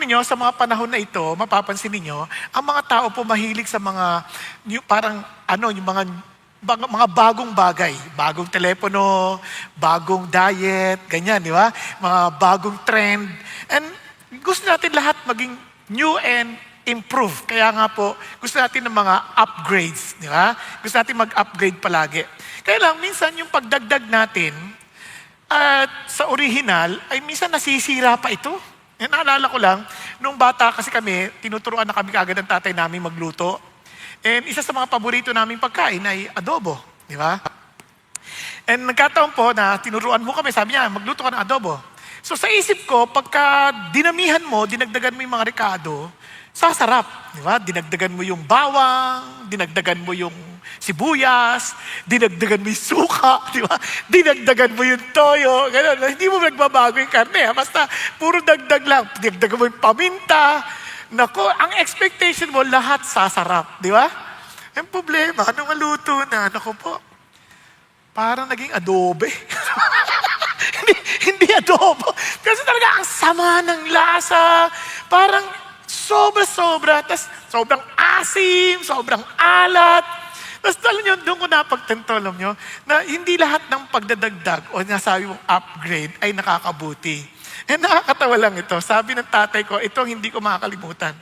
niyo, sa mga panahon na ito, mapapansin niyo, ang mga tao po mahilig sa mga, parang, yung mga bagong bagay. Bagong telepono, bagong diet, ganyan, di ba? Mga bagong trend. And gusto natin lahat maging new and improve. Kaya nga po, gusto natin ng mga upgrades, di ba? Gusto natin mag-upgrade palagi. Kaya lang, minsan yung pagdagdag natin sa original, ay minsan nasisira pa ito. Naalala ko lang, nung bata kasi kami, tinuturuan na kami kaagad ng tatay namin magluto. And isa sa mga paborito naming pagkain ay adobo, di ba? And nagkataon po na tinuruan mo kami, sabi niya, magluto ka ng adobo. So sa isip ko, pagka dinamihan mo, dinagdagan mo yung mga rekado, sasarap, di ba? Dinagdagan mo yung bawang, dinagdagan mo yung sibuyas, dinagdagan mo yung suka, di ba? Dinagdagan mo yung toyo, gano'n. Hindi mo nagbabago yung karne, ha? Basta puro dagdag lang. Dinagdagan mo yung paminta. Nako, ang expectation mo, lahat sasarap, di ba? Ang problema, nung maluto na, nako po, parang naging adobe. hindi adobo. Kasi talaga ang sama ng lasa. Parang sobra-sobra. Tapos sobrang asim, sobrang alat. Tapos alam nyo, doon ko napagtanto, alam nyo, na hindi lahat ng pagdadagdag o nasabi mong upgrade ay nakakabuti. Nakakatawa lang ito. Sabi ng tatay ko, ito hindi ko makakalimutan.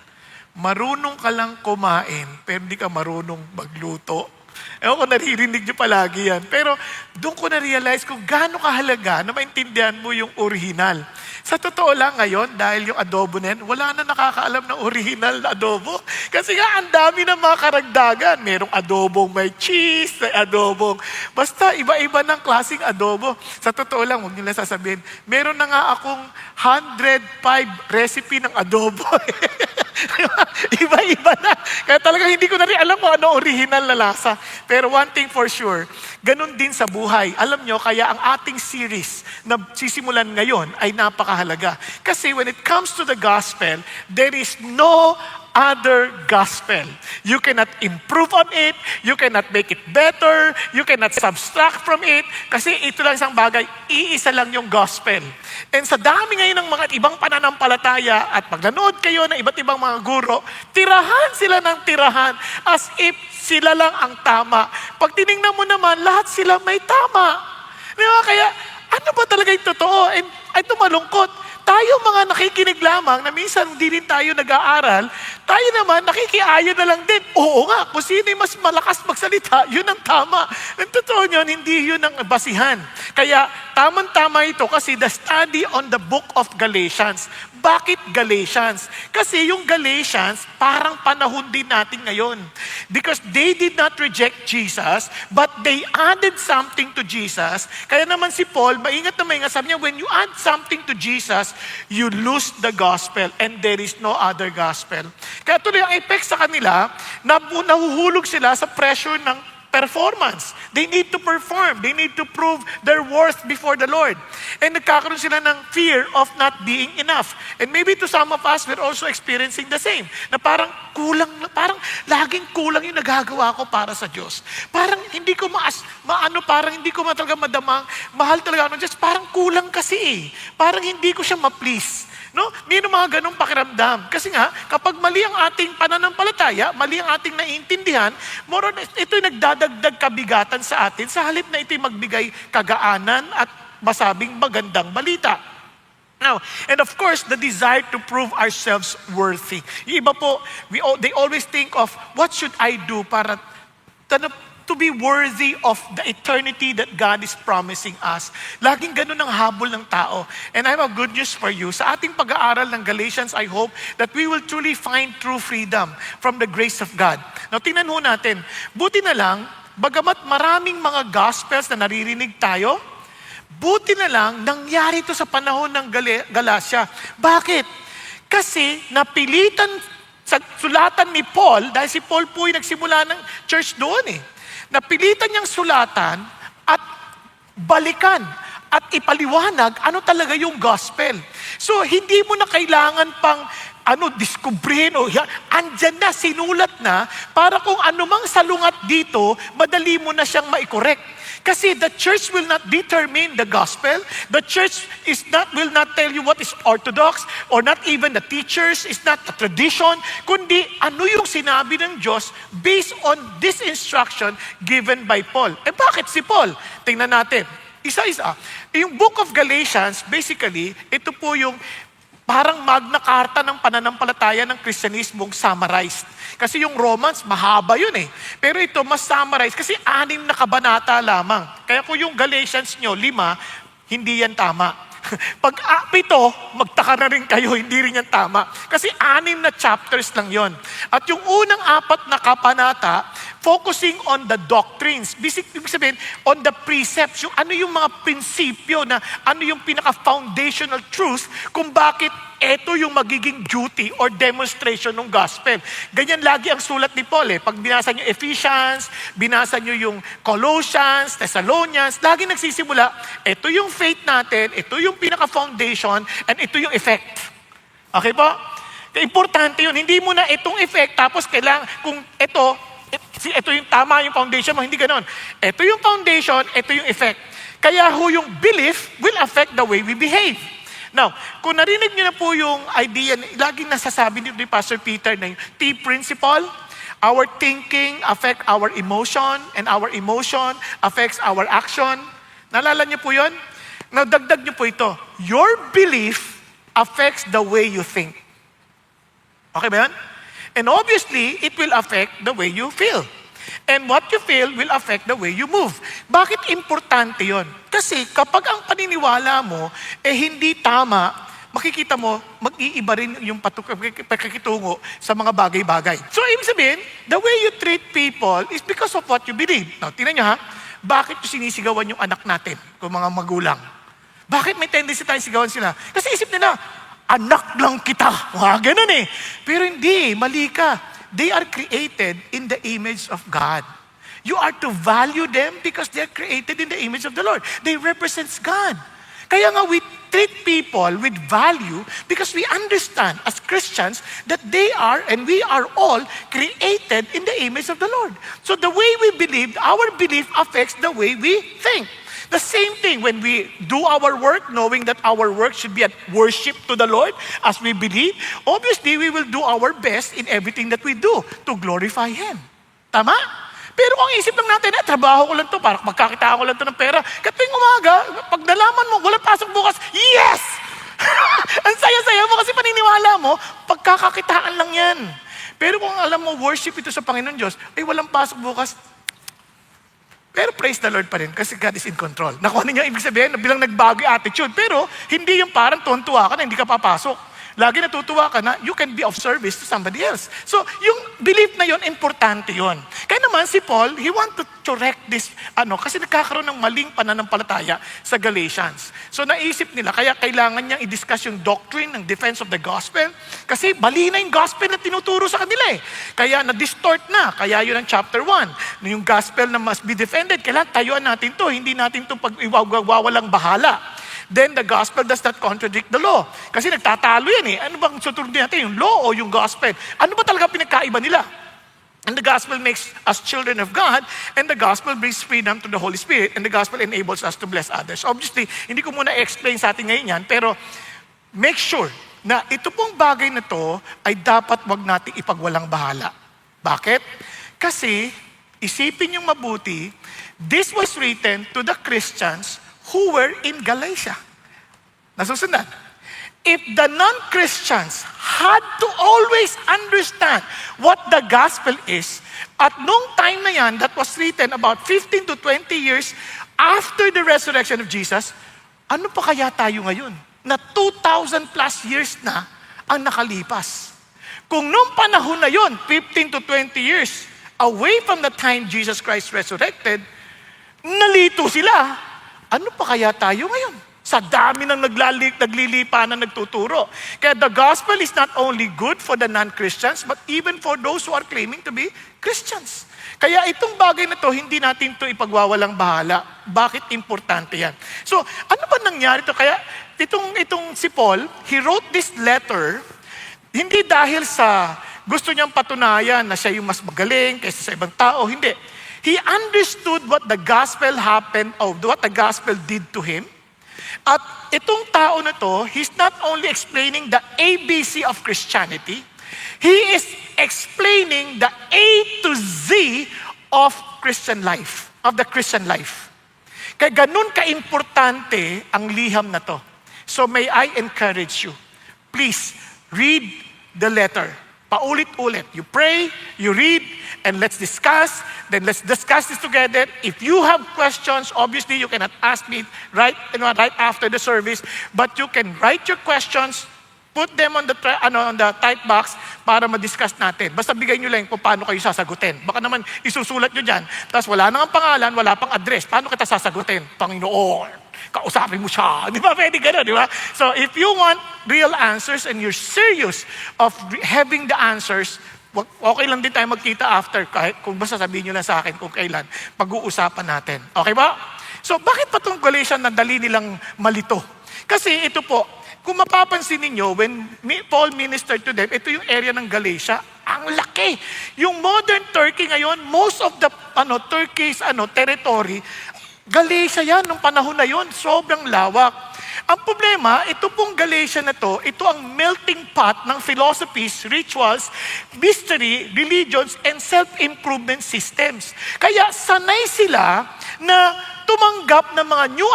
Marunong ka lang kumain, pero hindi ka marunong magluto. Ewan ko, naririnig nyo palagi yan. Pero doon ko na-realize kung gaano kahalaga na maintindihan mo yung original. Sa totoo lang ngayon, dahil yung adobo na yan, wala na nakakaalam ng original na adobo. Kasi nga, ang dami ng mga karagdagan. Merong adobong may cheese, may adobong. Basta iba-iba ng klaseng adobo. Sa totoo lang, huwag nila sasabihin, meron na nga akong 105 recipe ng adobo. Iba-iba na. Kaya talagang hindi ko na rin alam kung ano original na lasa. Pero one thing for sure, ganun din sa buhay. Alam nyo, kaya ang ating series na sisimulan ngayon ay napakahalaga. Kasi when it comes to the gospel, there is no other gospel. You cannot improve on it, you cannot make it better, you cannot subtract from it, kasi ito lang isang bagay, iisa lang yung gospel. And sa dami ngayon ng mga ibang pananampalataya at pag nanood kayo ng iba't ibang mga guro, tirahan sila ng tirahan as if sila lang ang tama. Pag tinignan mo naman, lahat sila may tama. Di ba? Kaya, ano ba talaga yung totoo? And ito malungkot. Tayo mga nakikinig lamang na minsan hindi rin tayo nag-aaral, tayo naman nakikiayon na lang din. Oo nga, kung sino yung mas malakas magsalita, yun ang tama. Ang totoo yun, hindi yun ang basihan. Kaya tamang-tama ito kasi the study on the book of Galatians. Bakit Galatians? Kasi yung Galatians, parang panahon din natin ngayon. Because they did not reject Jesus, but they added something to Jesus. Kaya naman si Paul, maingat na maingat, sabi niya, when you add something to Jesus, you lose the gospel and there is no other gospel. Kaya tuloy ang effect sa kanila, nahuhulog sila sa pressure ng performance. They need to perform. They need to prove their worth before the Lord. And nagkakaroon sila ng fear of not being enough. And maybe to some of us, we're also experiencing the same. Na parang kulang, parang laging kulang yung nagagawa ko para sa Diyos. Parang hindi ko parang hindi ko talaga madamang, mahal talaga ng Diyos. Parang kulang kasi eh. Parang hindi ko siya ma-please. No? Meron mga ganong pakiramdam. Kasi nga, kapag mali ang ating pananampalataya, mali ang ating naiintindihan, more or less, ito'y nagdadagdag kabigatan sa atin sa halip na ito'y magbigay kagaanan at masabing magandang balita. Now, and of course, the desire to prove ourselves worthy. Yung iba po, they always think of, what should I do para to be worthy of the eternity that God is promising us. Laging ganun ang habol ng tao. And I have a good news for you. Sa ating pag-aaral ng Galatians, I hope that we will truly find true freedom from the grace of God. Now, tingnan ho natin. Buti na lang, bagamat maraming mga gospels na naririnig tayo, buti na lang, nangyari ito sa panahon ng Galacia. Bakit? Kasi napilitan sa sulatan ni Paul, dahil si Paul po yung nagsimula ng church doon eh. Napilitan niyang sulatan at balikan at ipaliwanag ano talaga yung gospel. So, hindi mo na kailangan pang diskubrihin o andyan na, sinulat na, para kung anumang salungat dito, madali mo na siyang maikorek. Kasi the church will not determine the gospel. The church will not tell you what is orthodox, or not even the teachers, is not a tradition, kundi ano yung sinabi ng Diyos based on this instruction given by Paul. Bakit si Paul? Tingnan natin. Isa-isa. Yung Book of Galatians, basically, ito po yung parang Magna Carta ng pananampalataya ng Kristyanismong summarized. Kasi yung Romans, mahaba yun eh. Pero ito, mas summarized kasi 6 na kabanata lamang. Kaya kung yung Galatians nyo, 5, hindi yan tama. Pag 7, magtaka na rin kayo, hindi rin yan tama. Kasi 6 na chapters lang yon. At yung unang 4 na kabanata, focusing on the doctrines. Ibig sabihin, on the precepts, yung ano yung mga prinsipyo na ano yung pinaka-foundational truth kung bakit ito yung magiging duty or demonstration ng gospel. Ganyan lagi ang sulat ni Paul eh. Pag binasa nyo Ephesians, binasa nyo yung Colossians, Thessalonians, lagi nagsisimula, ito yung faith natin, ito yung pinaka-foundation, and ito yung effect. Okay po? Importante yun. Hindi mo na itong effect, tapos kailangan, kung ito yung tama yung foundation mo, hindi ganon. Ito yung foundation, ito yung effect. Kaya yung belief will affect the way we behave. Now, kung narinig niyo na po yung idea, laging nasasabi ni Pastor Peter na yung T principle, our thinking affect our emotion, and our emotion affects our action. Naalala niyo po yun? Now, dagdag niyo po ito. Your belief affects the way you think. Okay ba yan? And obviously, it will affect the way you feel. And what you feel will affect the way you move. Bakit importante yon? Kasi kapag ang paniniwala mo hindi tama, makikita mo, mag-iiba rin yung pagkakitungo sa mga bagay-bagay. So, ibig sabihin, the way you treat people is because of what you believe. Now, tingnan nyo bakit yung sinisigawan yung anak natin, kung mga magulang? Bakit may tendency tayong sigawan sila? Kasi isip nila, anak lang kita. Ganun eh. Pero hindi, mali ka. They are created in the image of God. You are to value them because they are created in the image of the Lord. They represent God. Kaya nga we treat people with value because we understand as Christians that they are and we are all created in the image of the Lord. So the way we believe, our belief affects the way we think. The same thing when we do our work, knowing that our work should be at worship to the Lord as we believe, obviously we will do our best in everything that we do to glorify Him. Tama? Pero kung isip lang natin, trabaho ko lang to, para magkakita ko lang to ng pera. Kapag umaga, pag nalaman mo, wala pasok bukas, yes! Ang saya-saya mo kasi paniniwala mo, pagkakakitaan lang yan. Pero kung alam mo, worship ito sa Panginoon Diyos, walang pasok bukas, pero praise the Lord pa rin kasi God is in control. Nakuha niya ibig sabihin na bilang nagbago yung attitude. Pero hindi yung parang tuwan-tuwa ka na hindi ka papasok. Lagi natutuwa ka na you can be of service to somebody else. So yung belief na yon, importante yon. Kaya naman si Paul, he want to correct this, kasi nagkakaroon ng maling pananampalataya sa Galatians. So naisip nila, kaya kailangan niyang i-discuss yung doctrine ng defense of the gospel kasi mali na yung gospel na tinuturo sa kanila eh. Kaya na-distort na. Kaya yun ang chapter 1. Yung gospel na must be defended, kailangan tayuan natin to. Hindi natin to pag-iwawalang bahala. Then the gospel does not contradict the law. Kasi nagtatalo yan eh. Ano bang susunodin natin? Yung law o yung gospel? Ano ba talaga pinagkaiba nila? And the gospel makes us children of God, and the gospel brings freedom to the Holy Spirit, and the gospel enables us to bless others. Obviously, hindi ko muna explain sa atin ngayon yan, pero make sure na ito pong bagay na to ay dapat wag natin ipagwalang bahala. Bakit? Kasi, isipin yung mabuti, this was written to the Christians who were in Galatia. Nasusundan. If the non-Christians had to always understand what the gospel is, at nung time na yan, that was written about 15 to 20 years after the resurrection of Jesus, ano pa kaya tayo ngayon? Na 2,000 plus years na ang nakalipas. Kung nung panahon na yon, 15 to 20 years away from the time Jesus Christ resurrected, nalito sila. Ano pa kaya tayo ngayon? Sa dami ng naglilipa na nagtuturo. Kaya the gospel is not only good for the non-Christians, but even for those who are claiming to be Christians. Kaya itong bagay na to, hindi natin to ipagwawalang bahala. Bakit importante yan? So, ano ba nangyari to? Kaya itong si Paul, he wrote this letter, hindi dahil sa gusto niyang patunayan na siya yung mas magaling kaysa sa ibang tao. Hindi. He understood what the gospel happened, or what the gospel did to him. At itong tao na to, he's not only explaining the ABC of Christianity, he is explaining the A to Z of Christian life, of the Christian life. Kaya ganun ka-importante ang liham na to. So may I encourage you, please read the letter. Paulit-ulit. You pray, you read, and let's discuss. Then let's discuss this together. If you have questions, obviously you cannot ask me right after the service, but you can write your questions, put them on the type box para ma-discuss natin. Basta bigay nyo lang kung paano kayo sasagutin. Baka naman isusulat nyo dyan, tapos wala nang pangalan, wala pang address. Paano kita sasagutin? Panginoon, kausapin mo siya. Di ba? Pwede gano'n, di ba? So if you want real answers and you're serious of having the answers, okay lang din tayo magkita after, kahit kung basta sabihin nyo lang sa akin kung kailan, pag-uusapan natin. Okay ba? So bakit pa itong Galatians na dali nilang malito? Kasi ito po, kung mapapansin ninyo, when Paul ministered to them, ito yung area ng Galatia, ang laki. Yung modern Turkey ngayon, most of the Turkey's territory, Galatia yan, nung panahon na yon, sobrang lawak. Ang problema, ito pong Galatia na to, ito ang melting pot ng philosophies, rituals, mystery, religions, and self-improvement systems. Kaya sanay sila na tumanggap ng mga new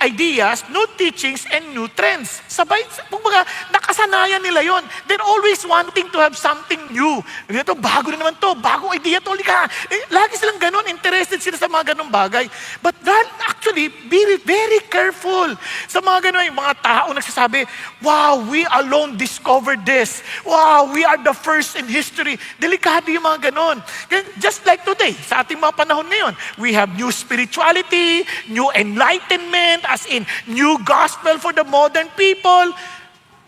ideas, new teachings, and new trends. Sabay, kumbaga, nakasanayan nila yon. They're always wanting to have something new. Ito, bago na naman to, bagong idea to, lika. Lagi silang ganun, interested sila sa mga ganung bagay. But actually, be very careful sa mga ganun. Yung mga tao nagsasabi, wow, we alone discovered this. Wow, we are the first in history. Delikado yung mga ganun. Just like today, sa ating mga panahon ngayon, we have new spirituality, new enlightenment, as in new gospel for the modern people.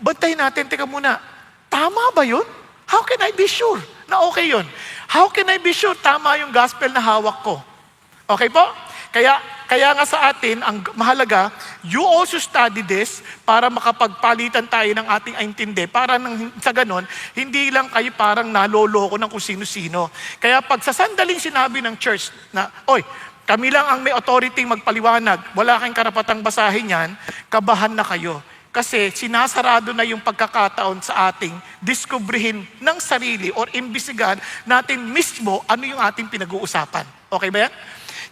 Bantayin natin, teka muna, tama ba yun? How can I be sure na okay yun? How can I be sure tama yung gospel na hawak ko? Okay po? Kaya nga sa atin, ang mahalaga, you also study this para makapagpalitan tayo ng ating intindi. Para sa ganon, hindi lang kayo parang naloloko ng kung sino-sino. Kaya pag sa sandaling sinabi ng church na, oy, kami lang ang may authority magpaliwanag, wala kayong karapatang basahin yan, kabahan na kayo. Kasi sinasarado na yung pagkakataon sa ating diskubrihin ng sarili or imbisigan natin mismo ano yung ating pinag-uusapan. Okay ba yan?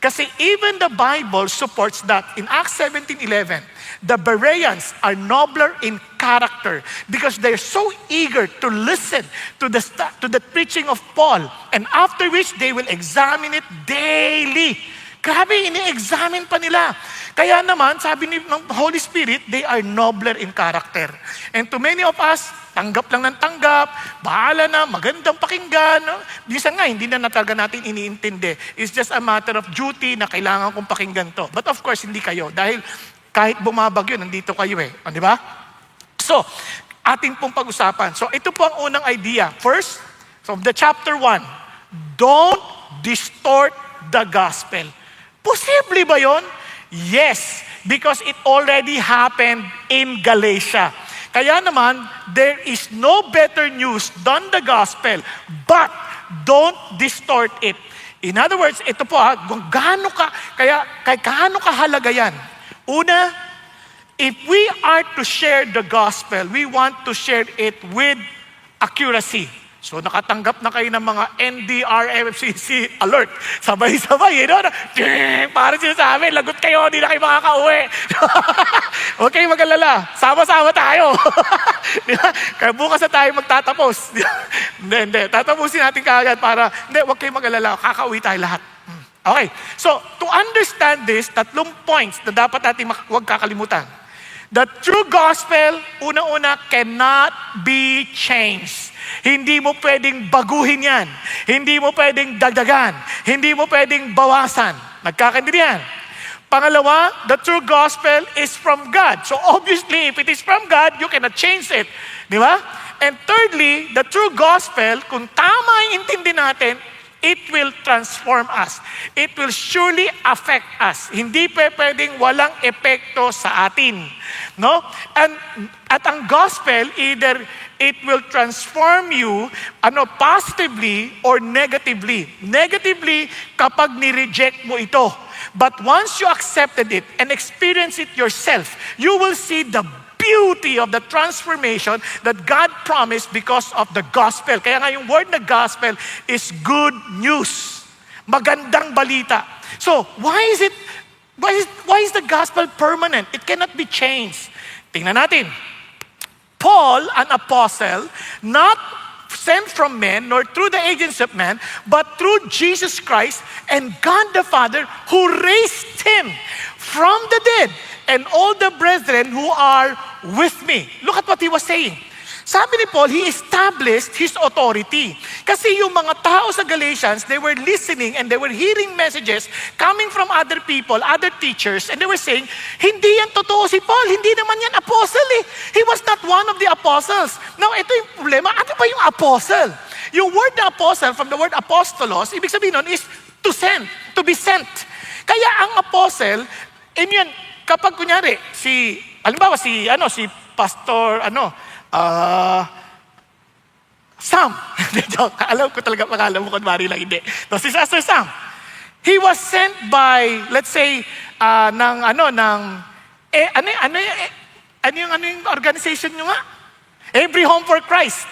Kasi even the Bible supports that. In Acts 17:11, the Bereans are nobler in character because they're so eager to listen to the preaching of Paul, and after which they will examine it daily. Grabe, ini-examine pa nila. Kaya naman, sabi ng Holy Spirit, they are nobler in character. And to many of us, tanggap lang ng tanggap, bahala na, magandang pakinggan. No? Minsan nga, hindi na talaga natin iniintindi. It's just a matter of duty na kailangan kong pakinggan to. But of course, hindi kayo. Dahil kahit bumabagyo, nandito kayo eh. O, di ba? So, ating pong pag-usapan. So, ito po ang unang idea. First, from the chapter 1, don't distort the gospel. Posible ba yon? Yes, because it already happened in Galatia. Kaya naman, there is no better news than the gospel, but don't distort it. In other words, ito po kung gaano kahalaga yan. Una, if we are to share the gospel, we want to share it with accuracy. So nakatanggap na kayo ng mga NDRFCC alert. Sabay-sabay, parang sinasabi, lagot kayo, hindi na kayo makakauwi. Okay, mag-alala. Sama-sama tayo. Kaya bukas na tayo magtatapos. Hindi. Tatapusin natin kaagad para, huwag kayo mag-alala. Kakauwi tayo lahat. Okay, so to understand this, 3 points na dapat natin huwag kakalimutan. The true gospel, una-una, cannot be changed. Hindi mo pwedeng baguhin yan. Hindi mo pwedeng dagdagan. Hindi mo pwedeng bawasan. Nagkakaintindihan? Pangalawa, the true gospel is from God. So obviously, if it is from God, you cannot change it. Di ba? And thirdly, the true gospel, kung tama ang intindi natin, it will transform us. It will surely affect us. Hindi pwedeng walang epekto sa atin. No? At ang gospel, either it will transform you positively or negatively. Negatively, kapag ni-reject mo ito. But once you accepted it and experience it yourself, you will see the beauty of the transformation that God promised because of the gospel. Kaya nga yung word na gospel is good news. Magandang balita. So, why is the gospel permanent? It cannot be changed. Tingnan natin. Paul, an apostle, not sent from men, nor through the agency of man, but through Jesus Christ and God the Father, who raised him from the dead, and all the brethren who are with me. Look at what he was saying. Sabi ni Paul, he established his authority. Kasi yung mga tao sa Galatians, they were listening and they were hearing messages coming from other people, other teachers, and they were saying, hindi yan totoo si Paul, hindi naman yan apostle eh. He was not one of the apostles. Now, ito yung problema, ano ba yung apostle? Yung word na apostle, from the word apostolos, ibig sabihin nun is to send, to be sent. Kaya ang apostle, yan, kapag kunyari, halimbawa si Pastor, Sam. Alam ko talaga pangalan mo, kunwari lang hindi. No, si Pastor Sam. He was sent by, let's say, yung organization nyo nga? Every Home for Christ.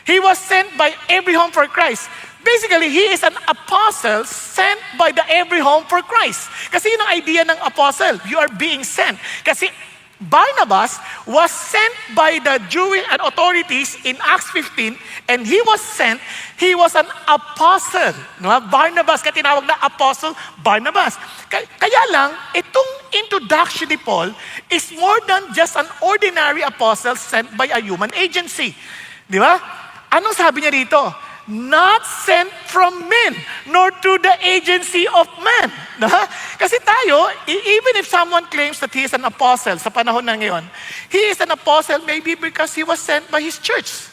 He was sent by Every Home for Christ. Basically, he is an apostle sent by the Every Home for Christ. Kasi yun ang idea ng apostle. You are being sent. Kasi Barnabas was sent by the Jewish authorities in Acts 15, and he was sent, he was an apostle. No? Barnabas, kaya tinawag na apostle Barnabas. Kaya lang, itong introduction ni Paul is more than just an ordinary apostle sent by a human agency. Di ba? Anong sabi niya dito? Not sent from men, nor through the agency of man. Kasi tayo, even if someone claims that he is an apostle sa panahon na ngayon, he is an apostle maybe because he was sent by his church.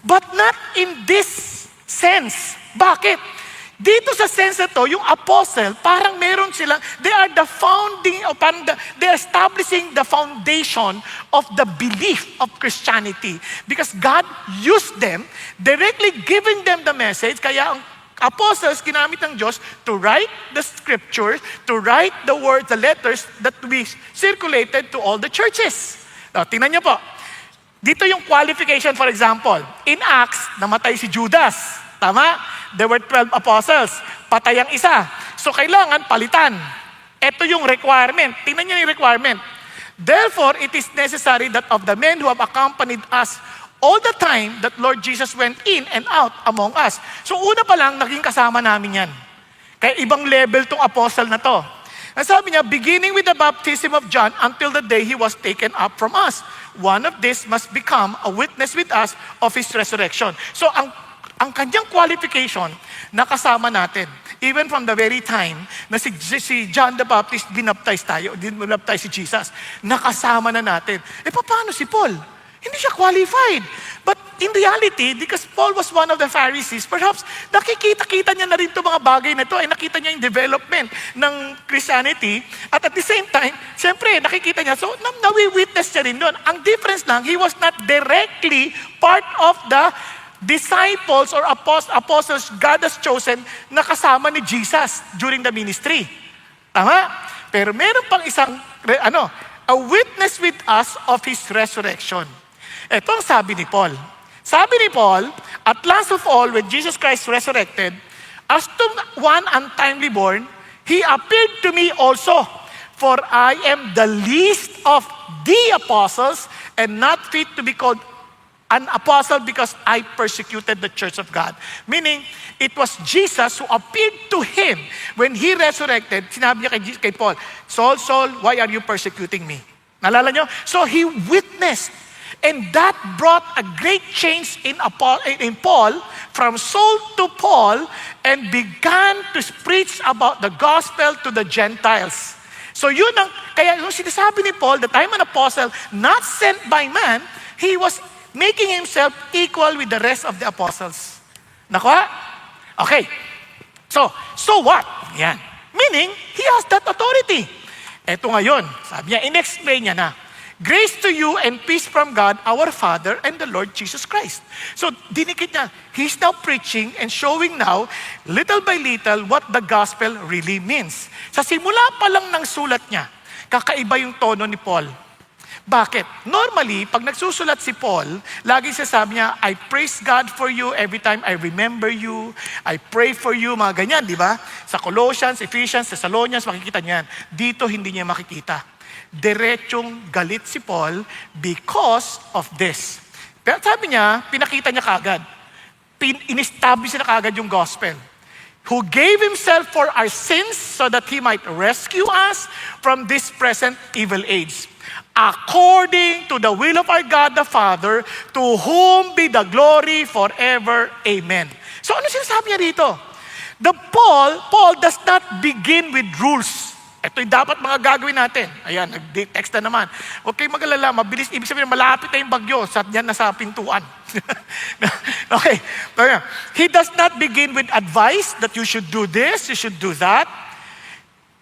But not in this sense. Bakit? Dito sa sense na to, yung apostle, parang meron silang, they are the founding, or parang they're establishing the foundation of the belief of Christianity. Because God used them, directly giving them the message, kaya ang apostles, ginamit ng Diyos to write the scriptures, to write the words, the letters that we circulated to all the churches. Now, tingnan niyo po. Dito yung qualification, for example. In Acts, namatay si Judas. Tama? There were 12 apostles. Patay ang isa. So, kailangan palitan. Ito yung requirement. Tingnan niyo yung requirement. Therefore, it is necessary that of the men who have accompanied us all the time that Lord Jesus went in and out among us. So, una pa lang, naging kasama namin yan. Kaya ibang level tong apostle na to. Ang sabi niya, beginning with the baptism of John until the day he was taken up from us. One of these must become a witness with us of his resurrection. So, ang kanyang qualification, nakasama natin. Even from the very time na si John the Baptist binaptize si Jesus, nakasama na natin. Paano si Paul? Hindi siya qualified. But in reality, because Paul was one of the Pharisees, perhaps nakikita-kita niya na rin itong mga bagay na ito, ay nakita niya yung development ng Christianity, at the same time, siyempre, nakikita niya, so nawi-witness siya rin doon. Ang difference lang, he was not directly part of the disciples or apostles God has chosen na kasama ni Jesus during the ministry. Tama? Pero meron pang isang, a witness with us of His resurrection. Ito ang sabi ni Paul. Sabi ni Paul, at last of all, when Jesus Christ resurrected, as to one untimely born, He appeared to me also, for I am the least of the apostles and not fit to be called an apostle because I persecuted the church of God. Meaning, it was Jesus who appeared to him when he resurrected. Sinabi niya kay Paul, Saul, Saul, why are you persecuting me? Nalala niyo? So he witnessed. And that brought a great change in Paul, from Saul to Paul, and began to preach about the gospel to the Gentiles. So yun ang, kaya yung sinasabi ni Paul that I'm an apostle, not sent by man, he was making himself equal with the rest of the apostles. Nakuha? Okay. So what? Yan. Meaning, he has that authority. Eto ngayon, sabi niya, in-explain niya na, grace to you and peace from God, our Father, and the Lord Jesus Christ. So, dinikit niya. He's now preaching and showing now, little by little, what the gospel really means. Sa simula pa lang ng sulat niya, kakaiba yung tono ni Paul. Bakit? Normally, pag nagsusulat si Paul, lagi sasabi niya, I praise God for you every time I remember you, I pray for you, mga ganyan, di ba? Sa Colossians, Ephesians, Thessalonians, makikita niyan. Dito, hindi niya makikita. Diretsong galit si Paul because of this. Pero sabi niya, pinakita niya kagad. In-establish niya kagad yung gospel. Who gave himself for our sins so that he might rescue us from this present evil age. According to the will of our God the Father, to whom be the glory forever. Amen. So ano sinasabi niya dito? Paul does not begin with rules. Ito'y dapat mga gagawin natin. Ayan, nag-text na naman. Huwag kayong mag-alala, mabilis. Ibig sabihin, malapit na yung bagyo. Yan na sa pintuan. Okay. He does not begin with advice that you should do this, you should do that.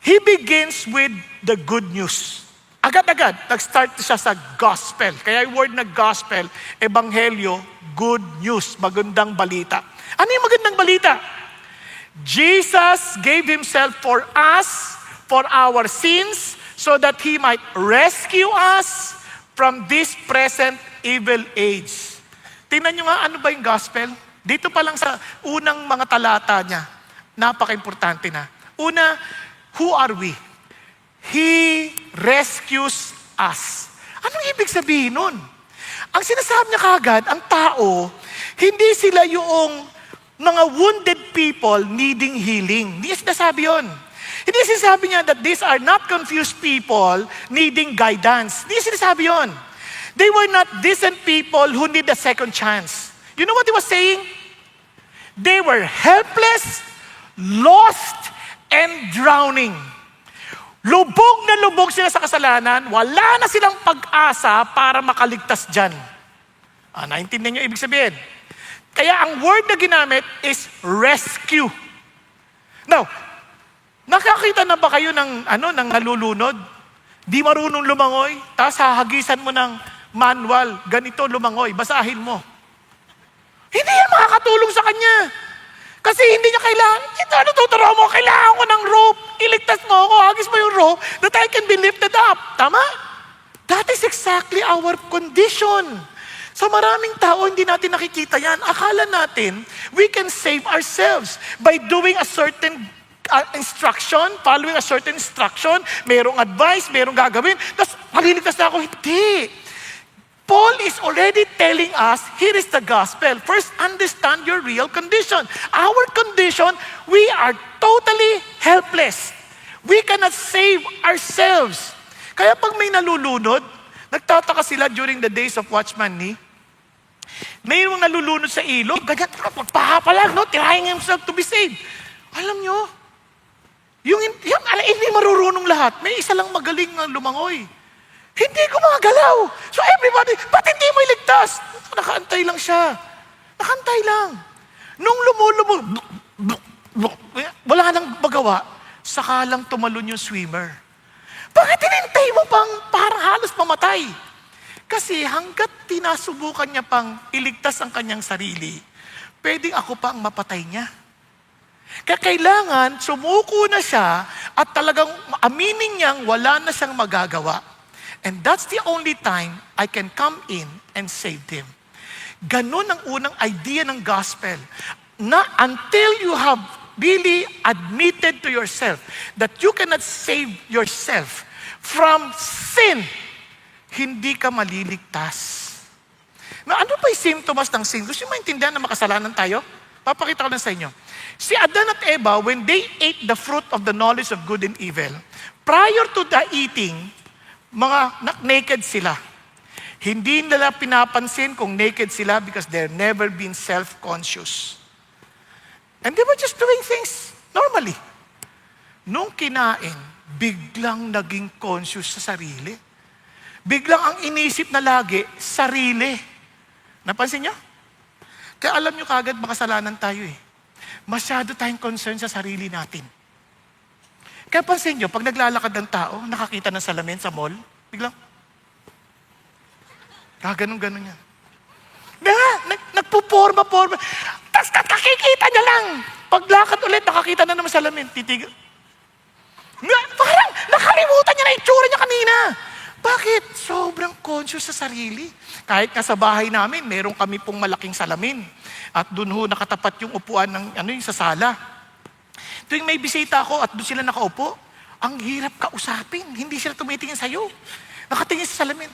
He begins with the good news. Agad-agad, nag-start siya sa gospel. Kaya yung word na gospel, ebanghelyo, good news, magandang balita. Ano yung magandang balita? Jesus gave himself for us, for our sins, so that he might rescue us from this present evil age. Tingnan nyo nga, ano ba yung gospel? Dito pa lang sa unang mga talata niya, napaka-importante na. Una, who are we? He rescues us. Anong ibig sabihin nun? Ang sinasabi niya kagad, ang tao, hindi sila yung mga wounded people needing healing. Hindi niya sinasabi yun. Hindi niya sinasabi niya that these are not confused people needing guidance. Hindi niya sinasabi yun. They were not decent people who need a second chance. You know what he was saying? They were helpless, lost, and drowning. Lubog na lubog sila sa kasalanan, wala na silang pag-asa para makaligtas dyan. Naintindihan niyo ibig sabihin? Kaya ang word na ginamit is rescue. Now, nakakita na ba kayo ng nalulunod? Di marunong lumangoy, tapos hahagisan mo ng manual, ganito lumangoy, basahin mo. Hindi yan makakatulong sa kanya. Kasi hindi niya kailangan, ano tuturo mo? Kailangan ko ng rope. Iligtas mo ako, hagis mo yung rope that I can be lifted up. Tama? That is exactly our condition. Sa maraming tao, hindi natin nakikita yan. Akala natin, we can save ourselves by doing a certain instruction, following a certain instruction, merong advice, merong gagawin, tapos maliligtas na ako. Hindi. Paul is already telling us, here is the gospel. First, understand your real condition. Our condition, we are totally helpless. We cannot save ourselves. Kaya pag may nalulunod, nagtataka sila during the days of Watchman Nee. Mayroong nalulunod sa ilog, ganyan, pagpaha pa lang, no? Trying himself to be saved. Alam nyo, hindi marurunong lahat. May isa lang magaling na lumangoy. Hindi ko gumagalaw. So everybody, ba't hindi mo iligtas? Nakaantay lang siya. Nakantay lang. Nung lumulubog, wala nang magawa, saka lang tumalon yung swimmer. Bakit hinintay mo pang parang halos pamatay? Kasi hanggat tinasubukan niya pang iligtas ang kanyang sarili, pwedeng ako pa ang mapatay niya. Kaya kailangan, sumuko na siya at talagang aminin niyang wala na siyang magagawa. And that's the only time I can come in and save him. Ganon ang unang idea ng gospel. Na until you have really admitted to yourself that you cannot save yourself from sin, hindi ka maliligtas. Na ano pa yung symptoms ng sin? Gusto nyo maintindihan na makasalanan tayo? Papakita ko lang sa inyo. Si Adan at Eva, when they ate the fruit of the knowledge of good and evil, prior to the eating, naked sila. Hindi nila pinapansin kung naked sila because they're never been self-conscious. And they were just doing things normally. Nung kinain, biglang naging conscious sa sarili. Biglang ang inisip na lagi, sarili. Napansin niyo? Kaya alam niyo kagad makasalanan tayo eh. Masyado tayong concern sa sarili natin. Kaya pansin niyo, pag naglalakad ng tao, nakakita ng salamin sa mall, biglang, ganun-ganun yan. Nagpuporma. Tapos nakikita niya lang. Paglakad ulit, nakakita na naman salamin. Titigil. Parang nakalimutan niya na itsura niya kanina. Bakit? Sobrang conscious sa sarili. Kahit nga sa bahay namin, meron kami pong malaking salamin. At doon ho nakatapat yung upuan ng yung sa sala. Tuwing may bisita ako at doon sila nakaupo, ang hirap kausapin. Hindi sila tumitingin sa'yo. Nakatingin sa salamin.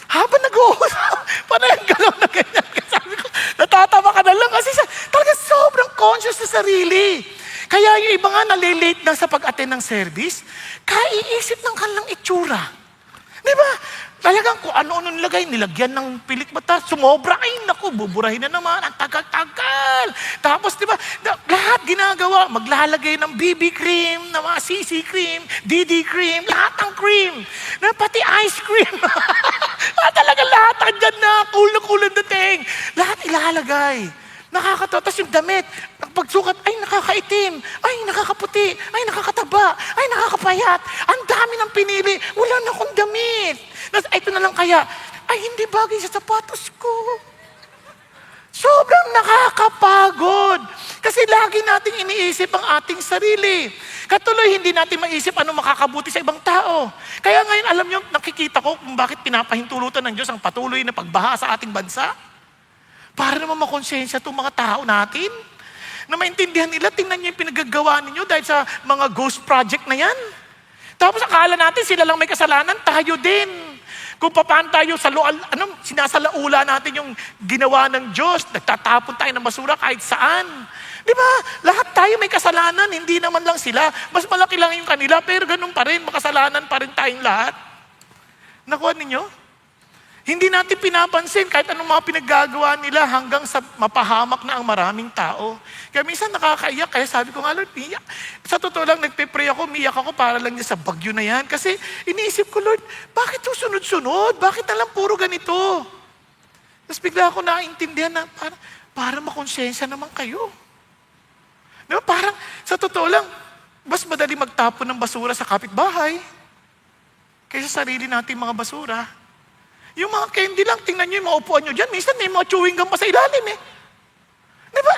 Habang nag-uusap, parang yung galaw na ganyan. Sabi ko, natatawa ka na lang kasi talaga sobrang conscious sa sarili. Kaya yung iba nga nalilate na sa pag-attend ng service, kaiisip ng kanilang itsura. Di ba? Talagang kung ano-ano nilagyan ng pilik mata, sumobra, ay naku, buburahin na naman, ang tagal-tagal. Tapos di ba, lahat ginagawa, maglalagay ng BB cream, ng mga CC cream, DD cream, lahat ng cream, na pati ice cream. Talaga lahat, andyan na, cool ang dating. Lahat ilalagay. Nakakatawa. Tapos yung damit, pagsukat, ay nakakaitim, ay nakakaputi, ay nakakataba, ay nakakapayat. Ang dami ng pinili, wala na akong damit. Tapos ito na lang kaya, ay hindi bagay sa sapatos ko. Sobrang nakakapagod. Kasi lagi nating iniisip ang ating sarili. Katuloy, hindi natin maisip ano makakabuti sa ibang tao. Kaya ngayon, alam nyo, nakikita ko kung bakit pinapahintulutan ng Diyos ang patuloy na pagbaha sa ating bansa. Para naman makonsensya itong mga tao natin. Na maintindihan nila, tingnan niyo yung pinagagawa ninyo dahil sa mga ghost project na yan. Tapos akala natin sila lang may kasalanan, tayo din. Kung paano tayo sinasalaula natin yung ginawa ng Diyos, nagtatapon tayo ng basura kahit saan. Di ba? Lahat tayo may kasalanan, hindi naman lang sila. Mas malaki lang yung kanila, pero ganun pa rin, makasalanan pa rin tayong lahat. Nakuha ninyo? Hindi natin pinapansin kahit anong mga pinaggagawa nila hanggang sa mapahamak na ang maraming tao. Kaya minsan nakakaiyak, kaya sabi ko nga, Lord, iyak. Sa totoo lang, nagpe-pray ako, umiyak ako para lang sa bagyo na yan. Kasi iniisip ko, Lord, bakit ito sunod-sunod? Bakit na lang puro ganito? Tapos bigla ako naintindihan na para makonsensya naman kayo. Diba? Parang, sa totoo lang, mas madali magtapon ng basura sa kapitbahay kaysa sarili natin mga basura. Yung mga candy lang, tingnan nyo yung mga upuan nyo dyan. Minsan may mga chewing gum pa sa ilalim eh. Di ba?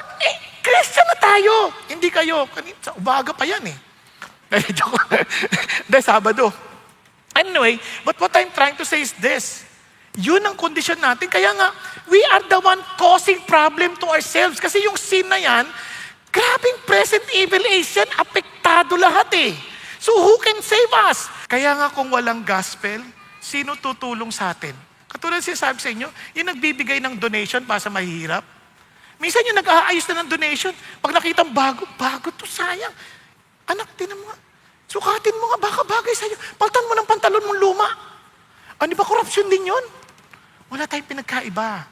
Christian na tayo. Hindi kayo. Sa umaga pa yan eh. Dahil Sabado. Anyway, but what I'm trying to say is this. Yun ang kondisyon natin. Kaya nga, we are the one causing problem to ourselves. Kasi yung sin na yan, grabing present evil age yan, apektado lahat eh. So who can save us? Kaya nga kung walang gospel, sino tutulong sa atin? Katulad sinasabi sa inyo, yung nagbibigay ng donation para sa mahihirap. Minsan yung nag-aayos na ng donation, pag nakita bago to, sayang. Anak, tinan mo nga. Sukatin mo nga, baka bagay sa'yo. Paltan mo ng pantalon mong luma. Ano ba, korupsyon din yun? Wala tayong pinagkaiba.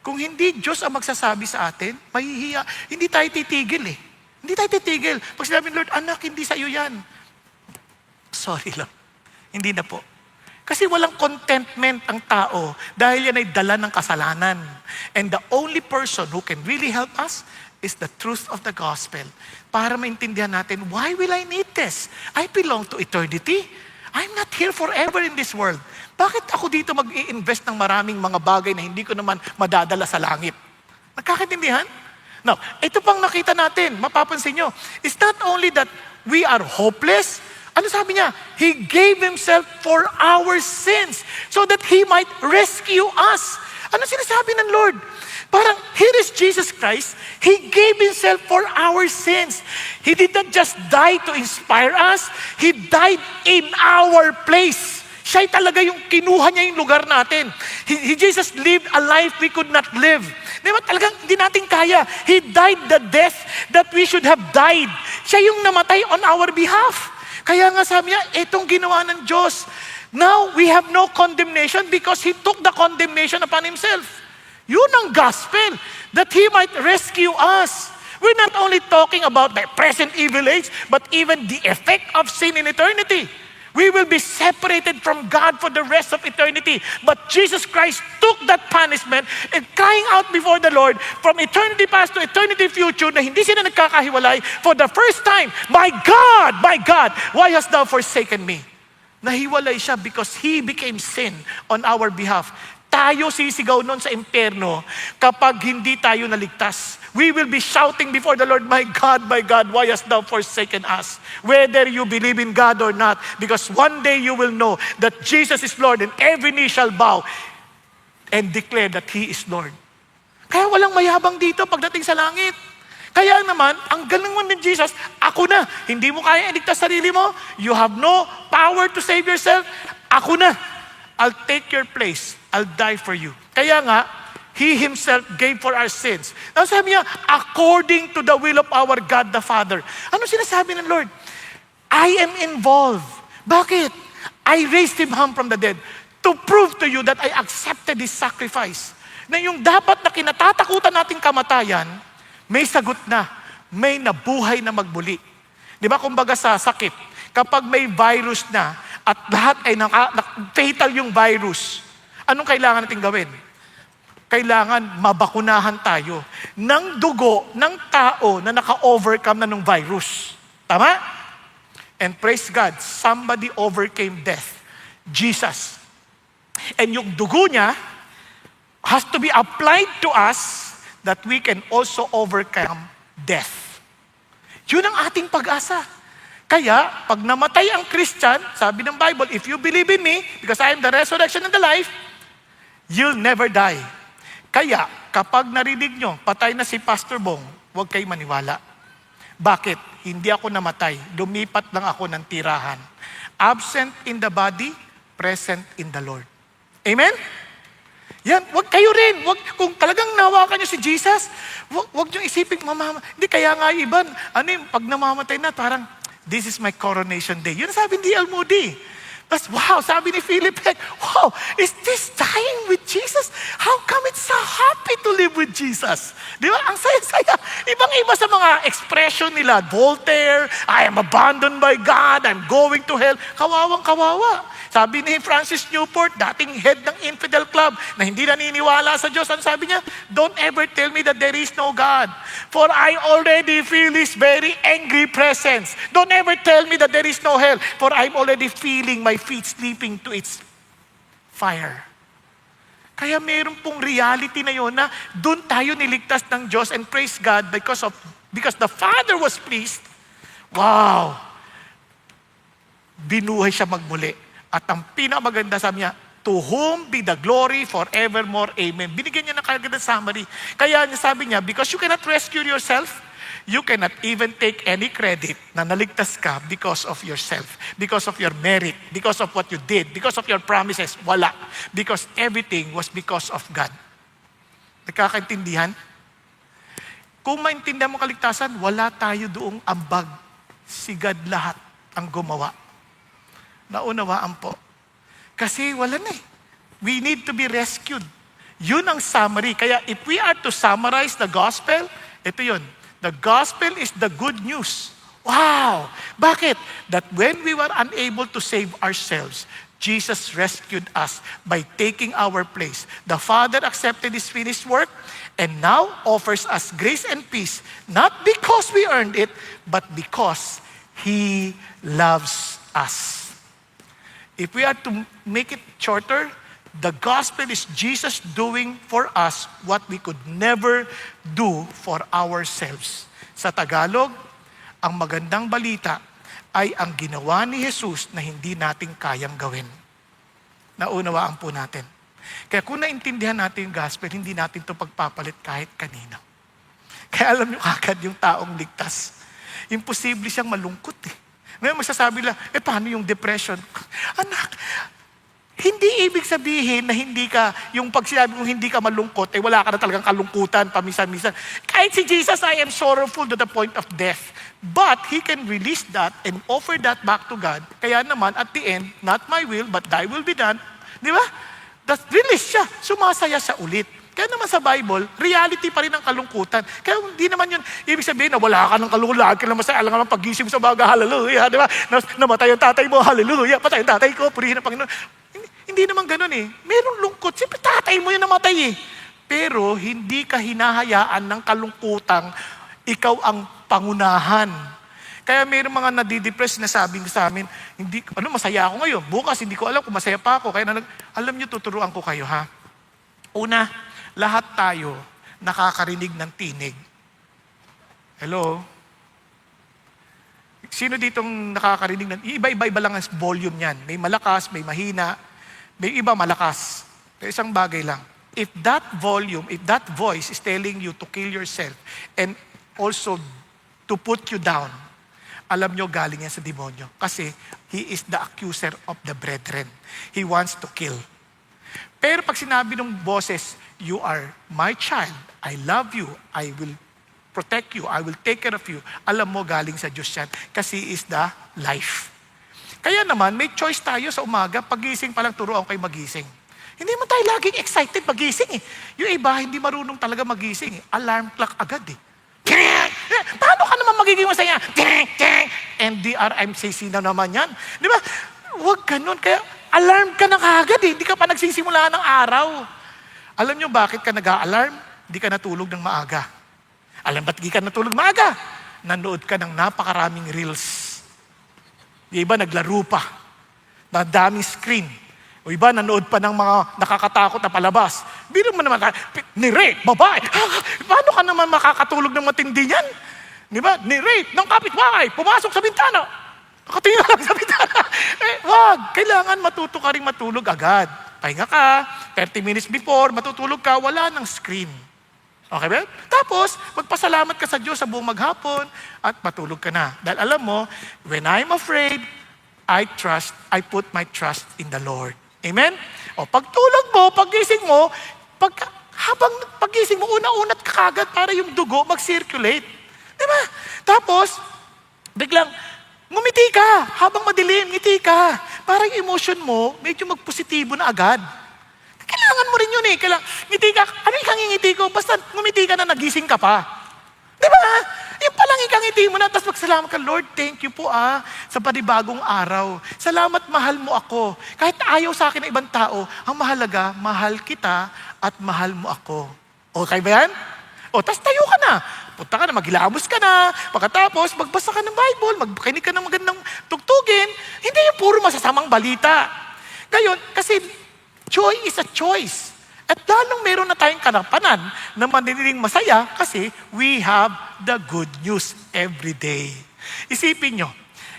Kung hindi Diyos ang magsasabi sa atin, mahihiya, hindi tayo titigil eh. Hindi tayo titigil. Pag sinabi, Lord, anak, hindi sa'yo yan. Sorry lang. Hindi na po. Kasi walang contentment ang tao dahil yan ay dala ng kasalanan. And the only person who can really help us is the truth of the gospel. Para maintindihan natin, why will I need this? I belong to eternity. I'm not here forever in this world. Bakit ako dito mag-i-invest ng maraming mga bagay na hindi ko naman madadala sa langit? Nagkakaintindihan? Now, ito pang nakita natin, mapapansin nyo, it's not only that we are hopeless. Ano sabi niya? He gave Himself for our sins so that He might rescue us. Ano sinasabi ng Lord? Parang, here is Jesus Christ. He gave Himself for our sins. He did not just die to inspire us. He died in our place. Siya talaga yung kinuha niya yung lugar natin. Jesus lived a life we could not live. Di ba? Talagang hindi natin kaya. He died the death that we should have died. Siya yung namatay on our behalf. Kaya nga sabi niya, itong ginawa ng Diyos. Now, we have no condemnation because He took the condemnation upon Himself. Yun ang gospel. That He might rescue us. We're not only talking about the present evil age, but even the effect of sin in eternity. We will be separated from God for the rest of eternity. But Jesus Christ took that punishment and crying out before the Lord from eternity past to eternity future na hindi sila nagkakahiwalay for the first time. My God, why hast thou forsaken me? Nahiwalay siya because He became sin on our behalf. Tayo sisigaw nun sa impyerno kapag hindi tayo naligtas. We will be shouting before the Lord, my God, why hast thou forsaken us? Whether you believe in God or not, because one day you will know that Jesus is Lord and every knee shall bow and declare that He is Lord. Kaya walang mayabang dito pagdating sa langit. Kaya naman, ang galing mo ni Jesus, ako na. Hindi mo kaya iligtas sarili mo. You have no power to save yourself. Ako na. I'll take your place. I'll die for you. Kaya nga, He Himself gave for our sins. Now sabi niya, according to the will of our God the Father. Ano sinasabi ng Lord? I am involved. Bakit? I raised Him from the dead to prove to you that I accepted His sacrifice. Na yung dapat na kinatatakutan nating kamatayan, may sagot na. May nabuhay na magbuli. Di ba kumbaga sa sakit, kapag may virus na at lahat ay fatal yung virus, anong kailangan natin gawin? Kailangan mabakunahan tayo ng dugo ng tao na naka-overcome na ng virus. Tama? And praise God, somebody overcame death. Jesus. And yung dugo niya has to be applied to us that we can also overcome death. Yun ang ating pag-asa. Kaya, pag namatay ang Christian, sabi ng Bible, if you believe in me, because I am the resurrection and the life, you'll never die. Kaya, kapag narinig nyo, patay na si Pastor Bong, huwag kayo maniwala. Bakit? Hindi ako namatay. Lumipat lang ako ng tirahan. Absent in the body, present in the Lord. Amen? Yan, wag kayo rin. Wag, kung talagang nawakan nyo si Jesus, wag nyo isipin, hindi, kaya nga iban, pag namamatay na, parang, this is my coronation day. Yun sabi ni D.L. Moody. Tapos, wow, sabi ni Philip Heck, wow, is this dying with Jesus? How come it's so happy to live with Jesus? Di ba? Ang saya-saya. Ibang-iba sa mga expression nila. Voltaire, I am abandoned by God, I'm going to hell. Kawawang-kawawa. Sabi ni Francis Newport, dating head ng Infidel Club, na hindi naniniwala sa Diyos, ang sabi niya, don't ever tell me that there is no God. For I already feel His very angry presence. Don't ever tell me that there is no hell. For I'm already feeling my feet slipping to its fire. Kaya meron pong reality na yun na doon tayo niligtas ng Diyos and praise God because the Father was pleased. Wow! Binuhay siya magmuli. At ang pinakamaganda sabi niya, to whom be the glory forevermore. Amen. Binigyan niya ng kagandang summary. Kaya sabi niya, because you cannot rescue yourself, you cannot even take any credit na naligtas ka because of yourself, because of your merit, because of what you did, because of your promises. Wala. Because everything was because of God. Nagkakaintindihan? Kung maintindihan mo kaligtasan, wala tayo doong ambag. Si God lahat ang gumawa. Naunawaan po. Kasi wala na eh. We need to be rescued. Yun ang summary. Kaya if we are to summarize the gospel, ito yun. The gospel is the good news. Wow! Bakit? That when we were unable to save ourselves, Jesus rescued us by taking our place. The Father accepted His finished work and now offers us grace and peace, not because we earned it, but because He loves us. If we are to make it shorter, the gospel is Jesus doing for us what we could never do for ourselves. Sa Tagalog, ang magandang balita ay ang ginawa ni Jesus na hindi natin kayang gawin. Naunawaan po natin. Kaya kung naintindihan natin yung gospel, hindi natin ito pagpapalit kahit kanino. Kaya alam nyo agad yung taong ligtas. Imposible siyang malungkot eh. Ngayon masasabi lang, paano yung depression? Anak, hindi ibig sabihin na hindi ka, yung pag sinabi mong hindi ka malungkot, wala ka na talagang kalungkutan, paminsan-minsan. Kahit si Jesus, I am sorrowful to the point of death. But He can release that and offer that back to God. Kaya naman, at the end, not my will, but thy will be done. Di ba? That release siya. Sumasaya siya ulit. Kaya naman sa Bible, reality pa rin ang kalungkutan. Kaya hindi naman yun, ibig sabihin na wala ka ng kalungkutan, lagi ka lang masaya, alam ka lang pag-gising mo sa baga, hallelujah, di ba? Namatay ang tatay mo, hallelujah, patay ang tatay ko, purihin ang Panginoon. Hindi naman ganun eh. Merong lungkot. Siyempre tatay mo yung namatay eh. Pero hindi ka hinahayaan ng kalungkutang ikaw ang pangunahan. Kaya mayroong mga nadidepress na sabing sa amin, hindi, masaya ako ngayon. Bukas, hindi ko alam kung masaya pa ako. Kaya alam niyo, tuturuan ko kayo ha. Una, lahat tayo nakakarinig ng tinig. Hello? Sino ditong nakakarinig ng, iba-iba lang ang volume niyan. May malakas, may mahina, may iba malakas. Pero isang bagay lang. If that volume, if that voice is telling you to kill yourself and also to put you down, alam nyo galing yan sa demonyo. Kasi he is the accuser of the brethren. He wants to kill. Pero pag sinabi ng boses, you are my child, I love you, I will protect you, I will take care of you, alam mo galing sa Diyos yan. Kasi he is the life. Kaya naman, may choice tayo sa umaga, pagising pa lang turuan kayo magising. Hindi man tayo laging excited magising eh. Yung iba, hindi marunong talaga magising eh. Alarm clock agad eh. Paano ka naman magiging masaya? MDRMCC na naman yan. Di ba? Huwag ganun. Kaya alarm ka na kaagad eh. Hindi ka pa nagsisimula ng araw. Alam nyo bakit ka nag-a-alarm? Hindi ka natulog ng maaga. Alam ba't di ka natulog maaga? Nanood ka ng napakaraming reels. Yung iba naglaro pa. Na daming screen. O iba, nanood pa ng mga nakakatakot na palabas. Biro mo naman, ni-rape, babae. Paano ka naman makakatulog ng matindi niyan? Di ba? Ni-rape ng kapitbahay, pumasok sa bintana. Nakatingin lang sa bintana. Wag, kailangan matuto ka rin matulog agad. Pahinga ka, 30 minutes before, matutulog ka, wala ng screen. Okay ba? Tapos, magpasalamat ka sa Diyos sa buong maghapon at matulog ka na. Dahil alam mo, when I'm afraid, I put my trust in the Lord. Amen? O pagtulog mo, pagising mo, habang pagising mo, una-unat ka kagad para yung dugo mag-circulate. Diba? Tapos, biglang, ngumiti ka. Habang madilim, ngiti ka. Para yung emotion mo, medyo magpositibo na agad. Kailangan mo rin yun eh. Ngiti ka. Ano ikang ngiti ko? Basta ngumiti ka na, nagising ka pa. Diba? Yung palang ikangiti mo na, tapos magsalamat ka, Lord, thank you po sa panibagong araw. Salamat, mahal mo ako. Kahit ayaw sa akin ng ibang tao, ang mahalaga, mahal kita at mahal mo ako. Okay ba yan? O, tapos tayo ka na. Punta ka na, maghilamos ka na. Pagkatapos, magbasa ka ng Bible, magkinig ka ng magandang tugtugin. Hindi yung puro masasamang balita. Ngayon, kasi joy is a choice. At lalong meron na tayong kanapanan na maniniling masaya kasi we have the good news every day. Isipin nyo,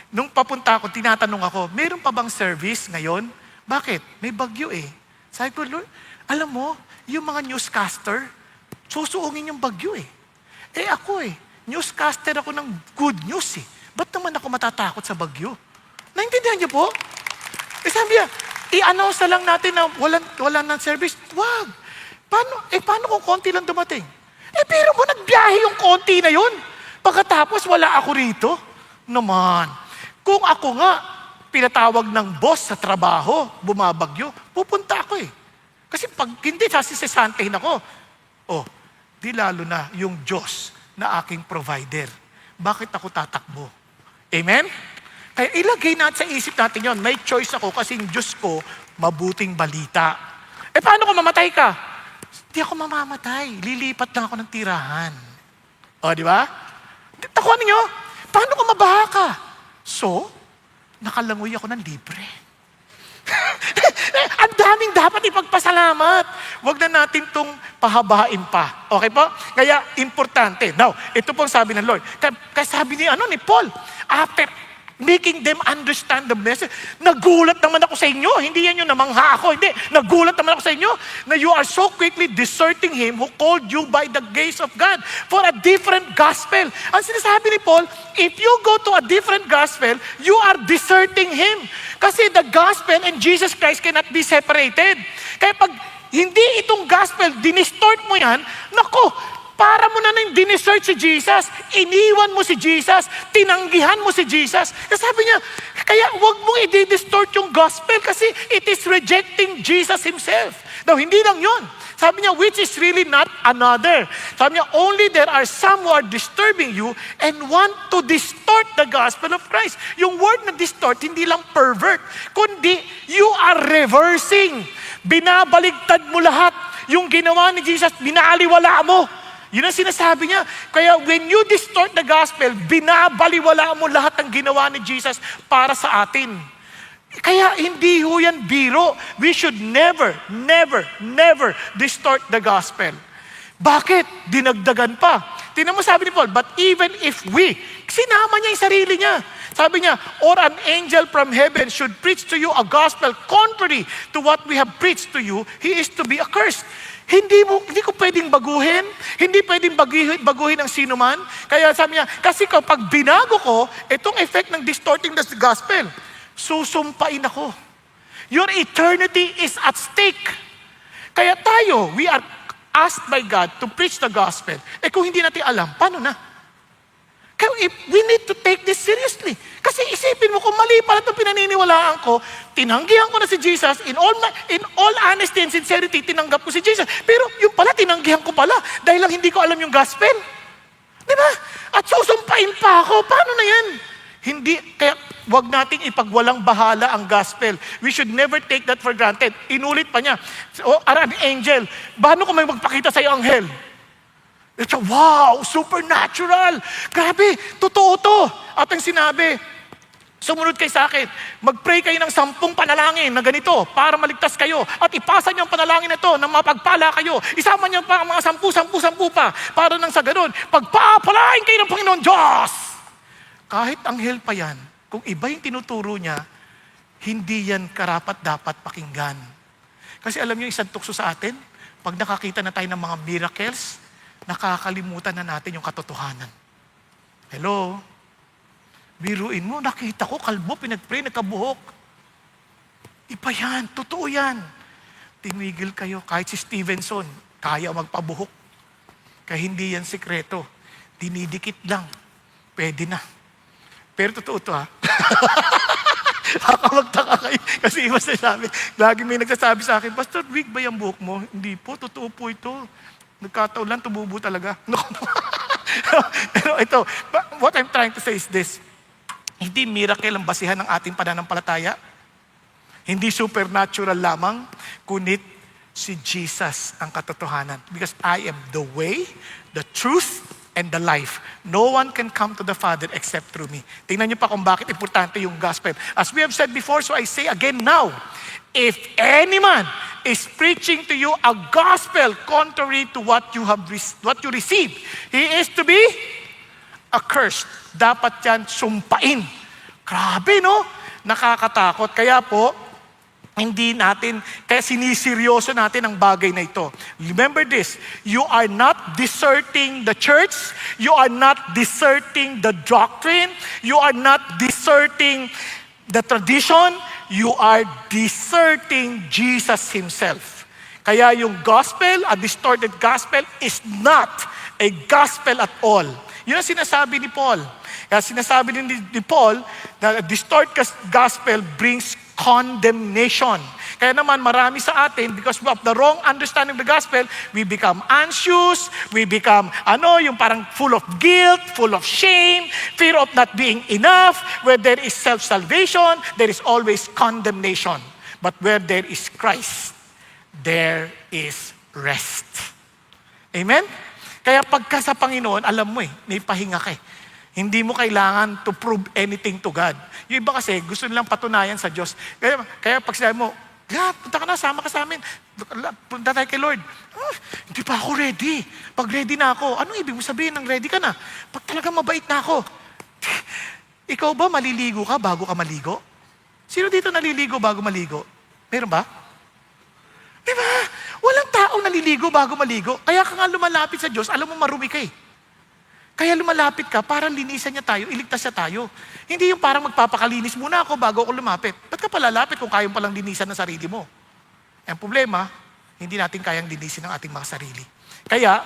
nung papunta ako, tinatanong ako, meron pa bang service ngayon? Bakit? May bagyo eh. Sabi ko, Lord, alam mo, yung mga newscaster, susuungin yung bagyo eh. Eh ako newscaster ako ng good news eh. Ba't naman ako matatakot sa bagyo? Naintindihan niyo po? Eh sabi niya, i-announce na lang natin na wala ng service. Wag. Paano kung konti lang dumating? Pero mo nagbiyahe yung konti na yun. Pagkatapos wala ako rito. Naman. Kung ako nga, pinatawag ng boss sa trabaho, bumabagyo, pupunta ako eh. Kasi pag hindi, sasisesantehin ako. Oh, di lalo na yung Diyos na aking provider. Bakit ako tatakbo? Amen? Kaya ilagay natin sa isip natin yon. May choice ako kasi yung Diyos ko, mabuting balita. Paano kung mamatay ka? Hindi ako mamamatay. Lilipat lang ako ng tirahan. O, di ba? Takuan niyo, paano kung mabaha ka? So, nakalangoy ako ng libre. Ang daming dapat ipagpasalamat. Huwag na natin itong pahabain pa. Okay po? Kaya, importante. Now, ito pong sabi ng Lord. Kaya sabi ni Paul, after making them understand the message. Nagulat naman ako sa inyo. Hindi yan yung namangha ako. Hindi. Nagulat naman ako sa inyo na you are so quickly deserting Him who called you by the grace of God for a different gospel. Ang sinasabi ni Paul, if you go to a different gospel, you are deserting Him. Kasi the gospel and Jesus Christ cannot be separated. Kaya pag hindi itong gospel, dinistort mo yan, nako, para mo na nang dinesearch si Jesus, iniwan mo si Jesus, tinanggihan mo si Jesus. Kasi sabi niya, Kaya huwag mong i-distort yung gospel kasi it is rejecting Jesus Himself. Now, hindi lang yun. Sabi niya, which is really not another. Sabi niya, only there are some who are disturbing you and want to distort the gospel of Christ. Yung word na distort, hindi lang pervert, kundi you are reversing. Binabaligtad mo lahat. Yung ginawa ni Jesus, binaliwala mo. Yun ang sinasabi niya. Kaya when you distort the gospel, binabaliwala mo lahat ng ginawa ni Jesus para sa atin. Kaya hindi ho yan biro. We should never, never, never distort the gospel. Bakit? Dinagdagan pa. Tingnan mo sabi ni Paul, but even if we, sinama niya yung sarili niya. Sabi niya, or an angel from heaven should preach to you a gospel contrary to what we have preached to you, he is to be accursed. Hindi ko pwedeng baguhin. Hindi pwedeng baguhin ang sino man. Kaya sabi niya, kasi kapag binago ko, itong effect ng distorting the gospel, susumpain ako. Your eternity is at stake. Kaya tayo, we are asked by God to preach the gospel. Kung hindi natin alam, paano na? Kaya we need to take this seriously. Kasi isipin mo, kung mali pala itong pinaniniwalaan ko, tinanggihan ko na si Jesus, in all honesty and sincerity, tinanggap ko si Jesus. Pero yung pala, tinanggihan ko pala, dahil lang hindi ko alam yung gospel. Di ba? At susumpain pa ako, paano na yan? Hindi, kaya wag nating ipagwalang bahala ang gospel. We should never take that for granted. Inulit pa niya, an angel, paano kung may magpakita sa iyo anghel? It's a wow, supernatural. Grabe, totoo to. At ang sinabi, sumunod kayo sa akin, mag-pray kayo ng 10 panalangin na ganito para maligtas kayo. At ipasa niyo ang panalangin na ito nang mapagpala kayo. Isama niyo pa ang mga 10 pa para nang sa ganun, pagpapalain kayo ng Panginoon Diyos. Kahit anghel pa yan, kung iba yung tinuturo niya, hindi yan karapat-dapat pakinggan. Kasi alam niyo, isang tukso sa atin, pag nakakita na tayo ng mga miracles, nakakalimutan na natin yung katotohanan. Hello? Biruin mo, nakita ko, kalbo, pinag-pray, nagkabuhok. Iba yan, totoo yan. Tinigil kayo, kahit si Stevenson, kaya magpabuhok. Kaya hindi yan sikreto. Dinidikit lang. Pwede na. Pero totoo to ha. Magtaka kayo. Kasi iba sabi, lagi may nagsasabi sa akin, Pastor, wig ba yung buhok mo? Hindi po, totoo po ito. Nagkataon lang, tumubo talaga. Pero ito, what I'm trying to say is this. Hindi miracle ang basihan ng ating pananampalataya. Hindi supernatural lamang, kunit si Jesus ang katotohanan. Because I am the way, the truth, and the life. No one can come to the Father except through me. Tingnan niyo pa kung bakit importante yung gospel. As we have said before, so I say again now, if any man is preaching to you a gospel contrary to what you received, he is to be accursed. Dapat yan sumpain. Grabe, no? Nakakatakot. Kaya po, kaya siniseryoso natin ang bagay na ito. Remember this, you are not deserting the church, you are not deserting the doctrine, you are not deserting the tradition, you are deserting Jesus Himself. Kaya yung gospel, a distorted gospel, is not a gospel at all. Yun ang sinasabi ni Paul. Kaya sinasabi ni Paul na a distorted gospel brings condemnation. Kaya naman marami sa atin, because of the wrong understanding of the gospel, we become anxious, we become, yung parang full of guilt, full of shame, fear of not being enough. Where there is self-salvation, there is always condemnation. But where there is Christ, there is rest. Amen? Kaya pagka sa Panginoon, alam mo may pahinga ka. Hindi mo kailangan to prove anything to God. Yung iba kasi, gusto nilang patunayan sa Diyos. Kaya pag sinabi mo, God, punta ka na, sama ka sa amin. Punta tayo kay Lord. Hindi pa ako ready. Pag ready na ako, anong ibig mo sabihin ng ready ka na? Pag talagang mabait na ako. Ikaw ba maliligo ka bago ka maligo? Sino dito naliligo bago maligo? Meron ba? Diba? Walang taong naliligo bago maligo. Kaya ka nga lumalapit sa Diyos, alam mo marumi ka eh. Kaya lumalapit ka, para linisan niya tayo, iligtas niya tayo. Hindi yung parang magpapakalinis muna ako bago ako lumapit. Ba't ka palalapit kung kayang palang linisan ng sarili mo? Ang problema, hindi natin kayang linisin ang ating mga sarili. Kaya,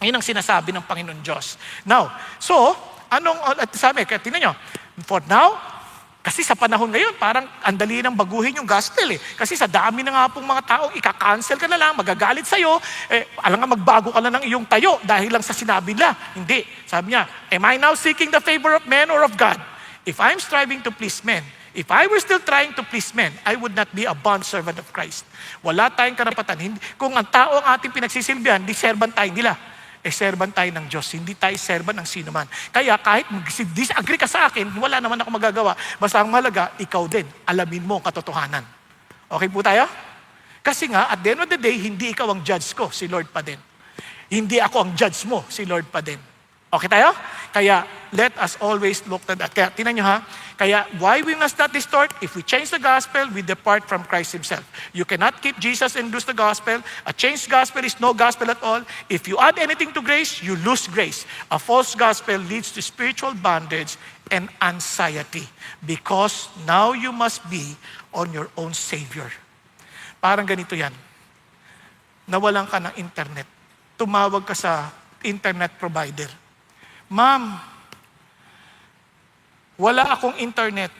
yun ang sinasabi ng Panginoon Diyos. Now, so, sabi, kaya tingnan nyo, for now, Kasi sa panahon ngayon, parang andali nang baguhin yung gospel eh. Kasi sa dami na nga pong mga taong ika-cancel ka na lang, magagalit sa'yo, alam nga magbago ka na ng iyong tayo dahil lang sa sinabi nila. Hindi. Sabi niya, am I now seeking the favor of men or of God? If I'm striving to please men, if I were still trying to please men, I would not be a bondservant of Christ. Wala tayong karapatan. Kung ang tao ang ating pinagsisilbihan, di servant tayo nila. Servant tayo ng Diyos, hindi tayo servant ng sino man. Kaya kahit disagree ka sa akin, wala naman ako magagawa. Basta ang mahalaga, ikaw din. Alamin mo ang katotohanan. Okay po tayo? Kasi nga, at the end of the day, hindi ikaw ang judge ko, si Lord pa din. Hindi ako ang judge mo, si Lord pa din. Okay tayo? Kaya, let us always look at that. Kaya, tinan nyo ha, kaya why we must not distort? If we change the gospel, we depart from Christ Himself. You cannot keep Jesus and lose the gospel. A changed gospel is no gospel at all. If you add anything to grace, you lose grace. A false gospel leads to spiritual bondage and anxiety because now you must be on your own Savior. Parang ganito yan. Nawalan ka ng internet. Tumawag ka sa internet provider. Ma'am, wala akong internet.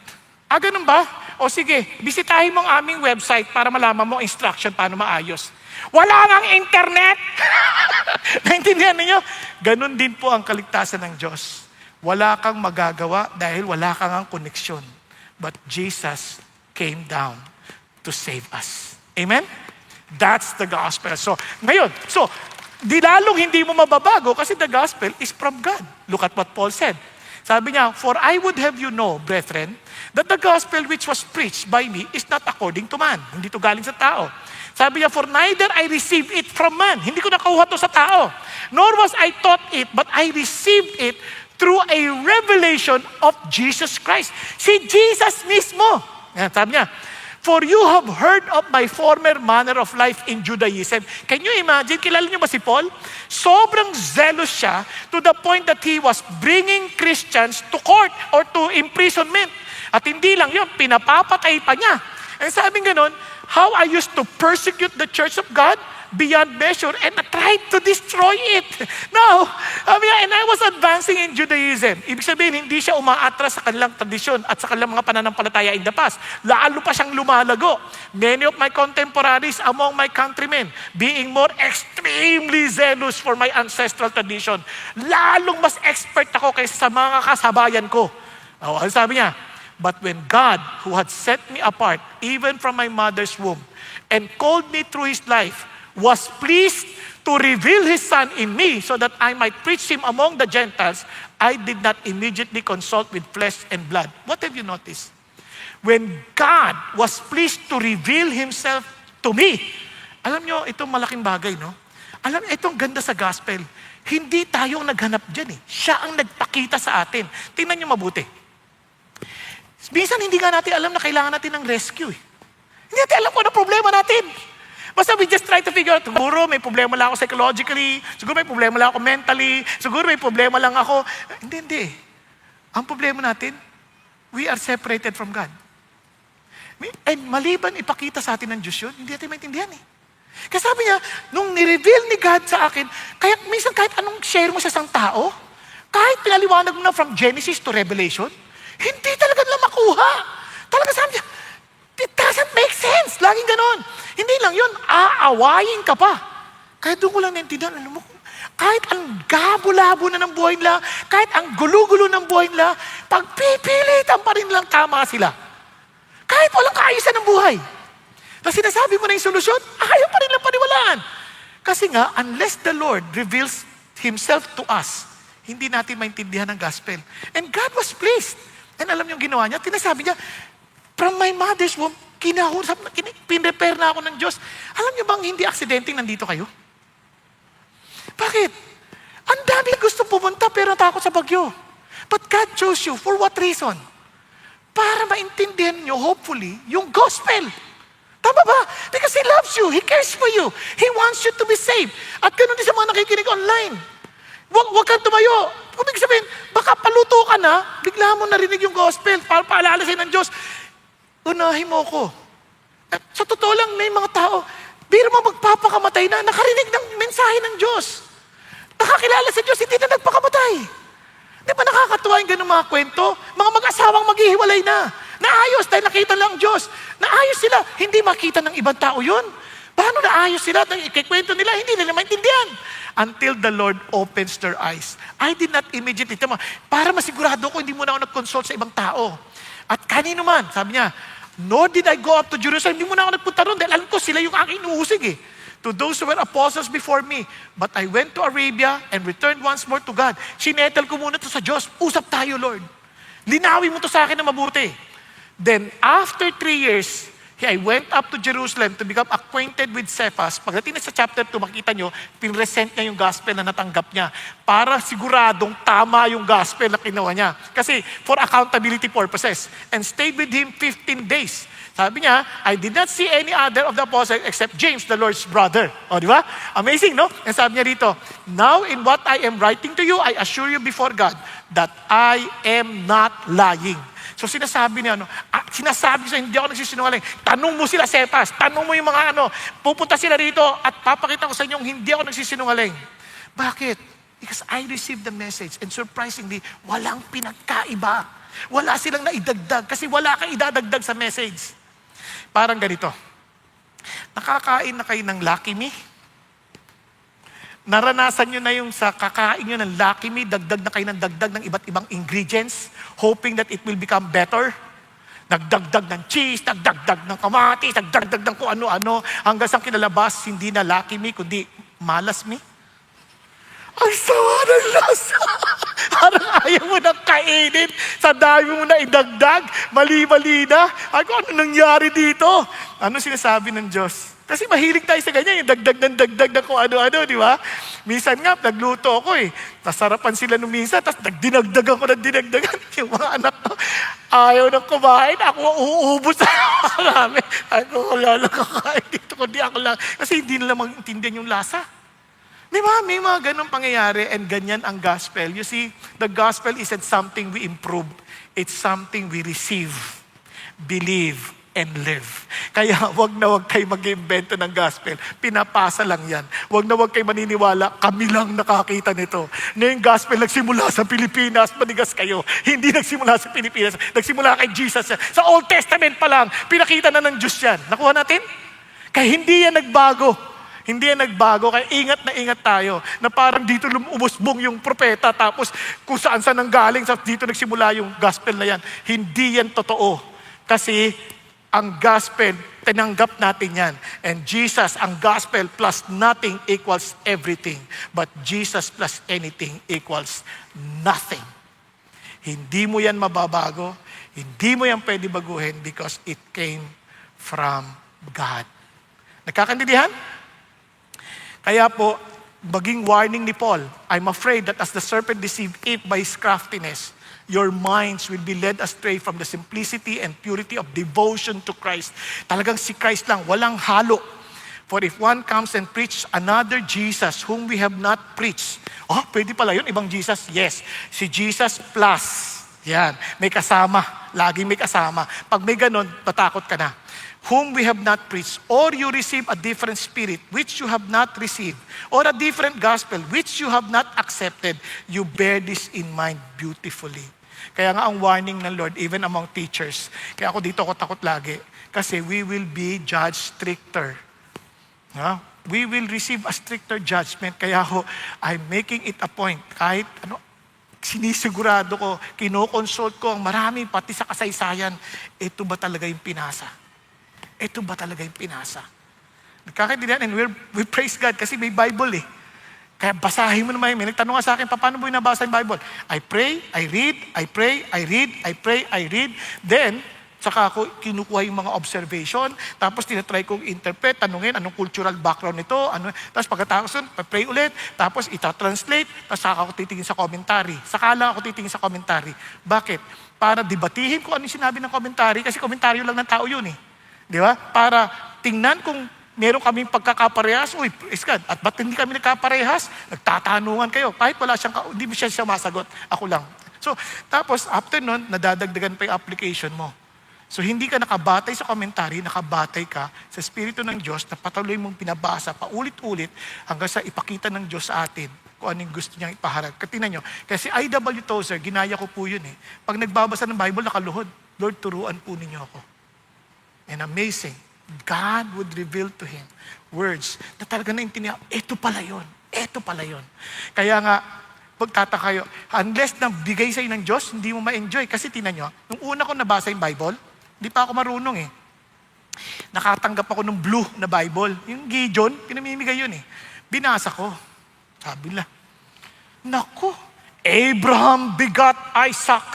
Ganun ba? O sige, bisitahin mo ang aming website para malaman mo ang instruction paano maayos. Wala nang internet! Naintindihan ninyo? Ganun din po ang kaligtasan ng Diyos. Wala kang magagawa dahil wala kang ang koneksyon. But Jesus came down to save us. Amen? That's the gospel. So, ngayon, di lalong hindi mo mababago kasi the gospel is from God. Look at what Paul said. Sabi niya, for I would have you know, brethren, that the gospel which was preached by me is not according to man. Hindi to galing sa tao. Sabi niya, for neither I received it from man. Hindi ko nakuha to sa tao. Nor was I taught it, but I received it through a revelation of Jesus Christ. Si Jesus mismo. Yan, sabi niya, for you have heard of my former manner of life in Judaism. Can you imagine? Kilala niyo ba si Paul? Sobrang zealous siya to the point that he was bringing Christians to court or to imprisonment. At hindi lang yun, pinapapatay pa niya. And sabi ganon, how I used to persecute the church of God beyond measure and I tried to destroy it. Now, and I was advancing in Judaism. Ibig sabihin, hindi siya umaatras sa kanilang tradisyon at sa kanilang mga pananampalataya in the past. Lalo pa siyang lumalago. Many of my contemporaries among my countrymen being more extremely zealous for my ancestral tradition. Lalong mas expert ako kaysa sa mga kasabayan ko. Ano sabi niya? But when God, who had set me apart, even from my mother's womb, and called me through His life, was pleased to reveal His Son in me so that I might preach Him among the Gentiles, I did not immediately consult with flesh and blood. What have you noticed? When God was pleased to reveal Himself to me, alam nyo, itong malaking bagay, no? Alam nyo, itong ganda sa gospel. Hindi tayo ang naghanap dyan eh. Siya ang nagpakita sa atin. Tingnan nyo mabuti. Minsan hindi nga natin alam na kailangan natin ng rescue eh. Hindi natin alam kung ano problema natin. Basta we just try to figure out, siguro may problema lang ako psychologically, siguro may problema lang ako mentally, siguro may problema lang ako. Hindi. Ang problema natin, we are separated from God. And maliban ipakita sa atin ng Diyos yun, hindi natin maintindihan eh. Kasi sabi niya, nung nireveal ni God sa akin, kaya minsan kahit anong share mo sa isang tao, kahit pinaliwanag mo na from Genesis to Revelation, hindi talaga nila makuha. Talaga sabi niya, it doesn't make sense. Laging ganon. Hindi lang yun, aawayin ka pa. Kaya doon ko lang naintindihan, alam mo, kahit ang gabo-labo na ng buhay nila, kahit ang gulo-gulo ng buhay nila, pagpipilitan pa rin lang tama sila. Kahit walang kaayusan ng buhay. Tapos sinasabi mo na yung solusyon, ayaw pa rin lang paniwalaan. Kasi nga, unless the Lord reveals Himself to us, hindi natin maintindihan ang gospel. And God was pleased. And alam niyo yung ginawa niya, tinasabi niya, from my mother's womb, pinrepare na ako ng Diyos. Alam niyo bang hindi aksidenteng nandito kayo? Bakit? Ang dami gusto pumunta pero natakot sa bagyo. But God chose you. For what reason? Para maintindihan niyo, hopefully, yung gospel. Tama ba? Because He loves you. He cares for you. He wants you to be saved. At ganun din sa mga nakikinig online. Huwag kang tumayo. Ibig sabihin, baka paluto ka na, bigla mo narinig yung gospel, para paalala sa'yo ng Diyos. Unahin mo ko. At sa totoo lang, may mga tao, biro mo magpapakamatay na, nakarinig ng mensahe ng Diyos. Nakakilala sa Diyos, hindi na nagpakamatay. Di ba nakakatuwa yung ganung mga kwento? Mga mag-asawang maghihiwalay na Naayos dahil nakita lang Diyos. Naayos sila. Hindi makita ng ibang tao yun. Paano naayos sila? Ikikwento nila, hindi nila maintindihan. Until the Lord opens their eyes. I did not immediately, para masigurado ko, hindi muna ako nag-consult sa ibang tao. At kanino man, sabi niya, nor did I go up to Jerusalem. Hindi muna ako nagpunta ron dahil alam ko sila yung aking inuusig eh. To those who were apostles before me. But I went to Arabia and returned once more to God. Sinetel ko muna to sa Diyos. Usap tayo, Lord. Linawin mo to sa akin na mabuti. Then, after 3 years, I went up to Jerusalem to become acquainted with Cephas. Pagdating na sa chapter 2, makita nyo, pinresent niya yung gospel na natanggap niya para siguradong tama yung gospel na kinuha niya. Kasi for accountability purposes. And stayed with him 15 days. Sabi niya, I did not see any other of the apostles except James, the Lord's brother. O, di ba? Amazing, no? And sabi niya dito, now in what I am writing to you, I assure you before God that I am not lying. So sinasabi niya, sinasabi siya, hindi ako nagsisinungaling. Tanong mo sila, Cephas. Tanong mo yung mga pupunta sila rito at papakita ko sa inyong hindi ako nagsisinungaling. Bakit? Because I received the message and surprisingly, walang pinagkaiba. Wala silang naidagdag kasi wala kang idadagdag sa message. Parang ganito. Nakakain na kayo ng Lucky Me? Naranasan nyo na yung sa kakain nyo ng Lucky Me, dagdag na kayo ng dagdag ng iba't ibang ingredients, hoping that it will become better? Nagdagdag ng cheese, nagdagdag ng kamatis, nagdagdag ng kung ano-ano, hanggang sa kinalabas, hindi na Lucky Me, kundi Malas Me? Ang sawa ng lasa! Parang ayaw mo nang kainin. Sa dami mo na idagdag. Mali-mali na. Ako, ano nangyari dito? Ano sinasabi ng Diyos? Kasi mahilig tayo sa ganyan. Yung dagdag na kung ano-ano, di ba? Minsan nga, nagluto ako eh. Nasarapan sila nung minsan. Tapos dinagdagan ko ng dinagdagan. Yung mga anak ko, ayaw nang kumain. Ako uuubos na marami. Ako, wala lang kakain dito. Kundi ako lang. Kasi hindi nila maintindihan yung lasa. Di ba? May mga ganong pangyayari and ganyan ang gospel. You see, the gospel isn't something we improve. It's something we receive, believe, and live. Kaya wag na wag kayo mag-invento ng gospel. Pinapasa lang yan. Wag na wag kayo maniniwala, kami lang nakakita nito. Na yung gospel nagsimula sa Pilipinas, manigas kayo. Hindi nagsimula sa Pilipinas. Nagsimula kay Jesus. Sa Old Testament pa lang, pinakita na ng Diyos yan. Nakuha natin? Kaya hindi yan nagbago. Hindi yan nagbago, kaya ingat na ingat tayo na parang dito umusbong yung propeta tapos kung saan nang galing, dito nagsimula yung gospel na yan. Hindi yan totoo. Kasi ang gospel, tinanggap natin yan. And Jesus, ang gospel plus nothing equals everything. But Jesus plus anything equals nothing. Hindi mo yan mababago. Hindi mo yan pwede baguhin because it came from God. Nagkakaintindihan? Kaya po, maging warning ni Paul, I'm afraid that as the serpent deceived Eve by his craftiness, your minds will be led astray from the simplicity and purity of devotion to Christ. Talagang si Christ lang, walang halo. For if one comes and preaches another Jesus whom we have not preached, pwede pala yun, ibang Jesus? Yes. Si Jesus plus. Yan, may kasama. Laging may kasama. Pag may ganon, tatakot ka na. Whom we have not preached, or you receive a different spirit which you have not received, or a different gospel which you have not accepted, you bear this in mind beautifully. Kaya nga ang warning ng Lord, even among teachers, kaya ako dito ako takot lagi, kasi we will be judged stricter. We will receive a stricter judgment, kaya ako, I'm making it a point, kahit sinisigurado ko, kinoconsult ko ang marami, pati sa kasaysayan, ito ba talaga yung pinasa? Ito ba talaga yung pinasa? Nagkakaintindihan and we praise God kasi may Bible eh. Kaya basahin mo naman. May nagtanong nga sa akin, paano mo binabasa yung Bible? I pray, I read, I pray, I read, I pray, I read. Then, saka ako kinukuha yung mga observation, tapos tinatry kong interpret, tanungin anong cultural background nito, tapos pagkatapos nun, pray ulit, tapos ita-translate, tapos saka ako titingin sa commentary. Saka lang ako titingin sa commentary. Bakit? Para debatihin ko ano yung sinabi ng commentary, kasi komentaryo lang ng tao yun eh. Di ba? Para tingnan kung meron kaming pagkakaparehas, praise God. At ba't hindi kami nagkaparehas? Nagtatanungan kayo. Kahit wala siyang, hindi mo siya masagot. Ako lang. So, tapos after nun, nadadagdagan pa yung application mo. So, hindi ka nakabatay sa commentary, nakabatay ka sa Espiritu ng Diyos na patuloy mong pinabasa paulit-ulit hanggang sa ipakita ng Diyos sa atin kung anong gusto niyang ipaharap. Tingnan nyo, kasi I.W. Tozer, ginaya ko po yun eh. Pag nagbabasa ng Bible, nakaluhod. Lord, turuan po ninyo ako. And amazing, God would reveal to him words na talaga naintindihan, eto pala yun, eto pala yun. Kaya nga, magtataka kayo, unless na bigay sa'yo ng Diyos, hindi mo ma-enjoy. Kasi tinan nyo, nung una ko nabasa yung Bible, hindi pa ako marunong eh. Nakatanggap ako ng blue na Bible. Yung Gideon, pinamimigay yun eh. Binasa ko. Sabi nila, naku, Abraham begot Isaac.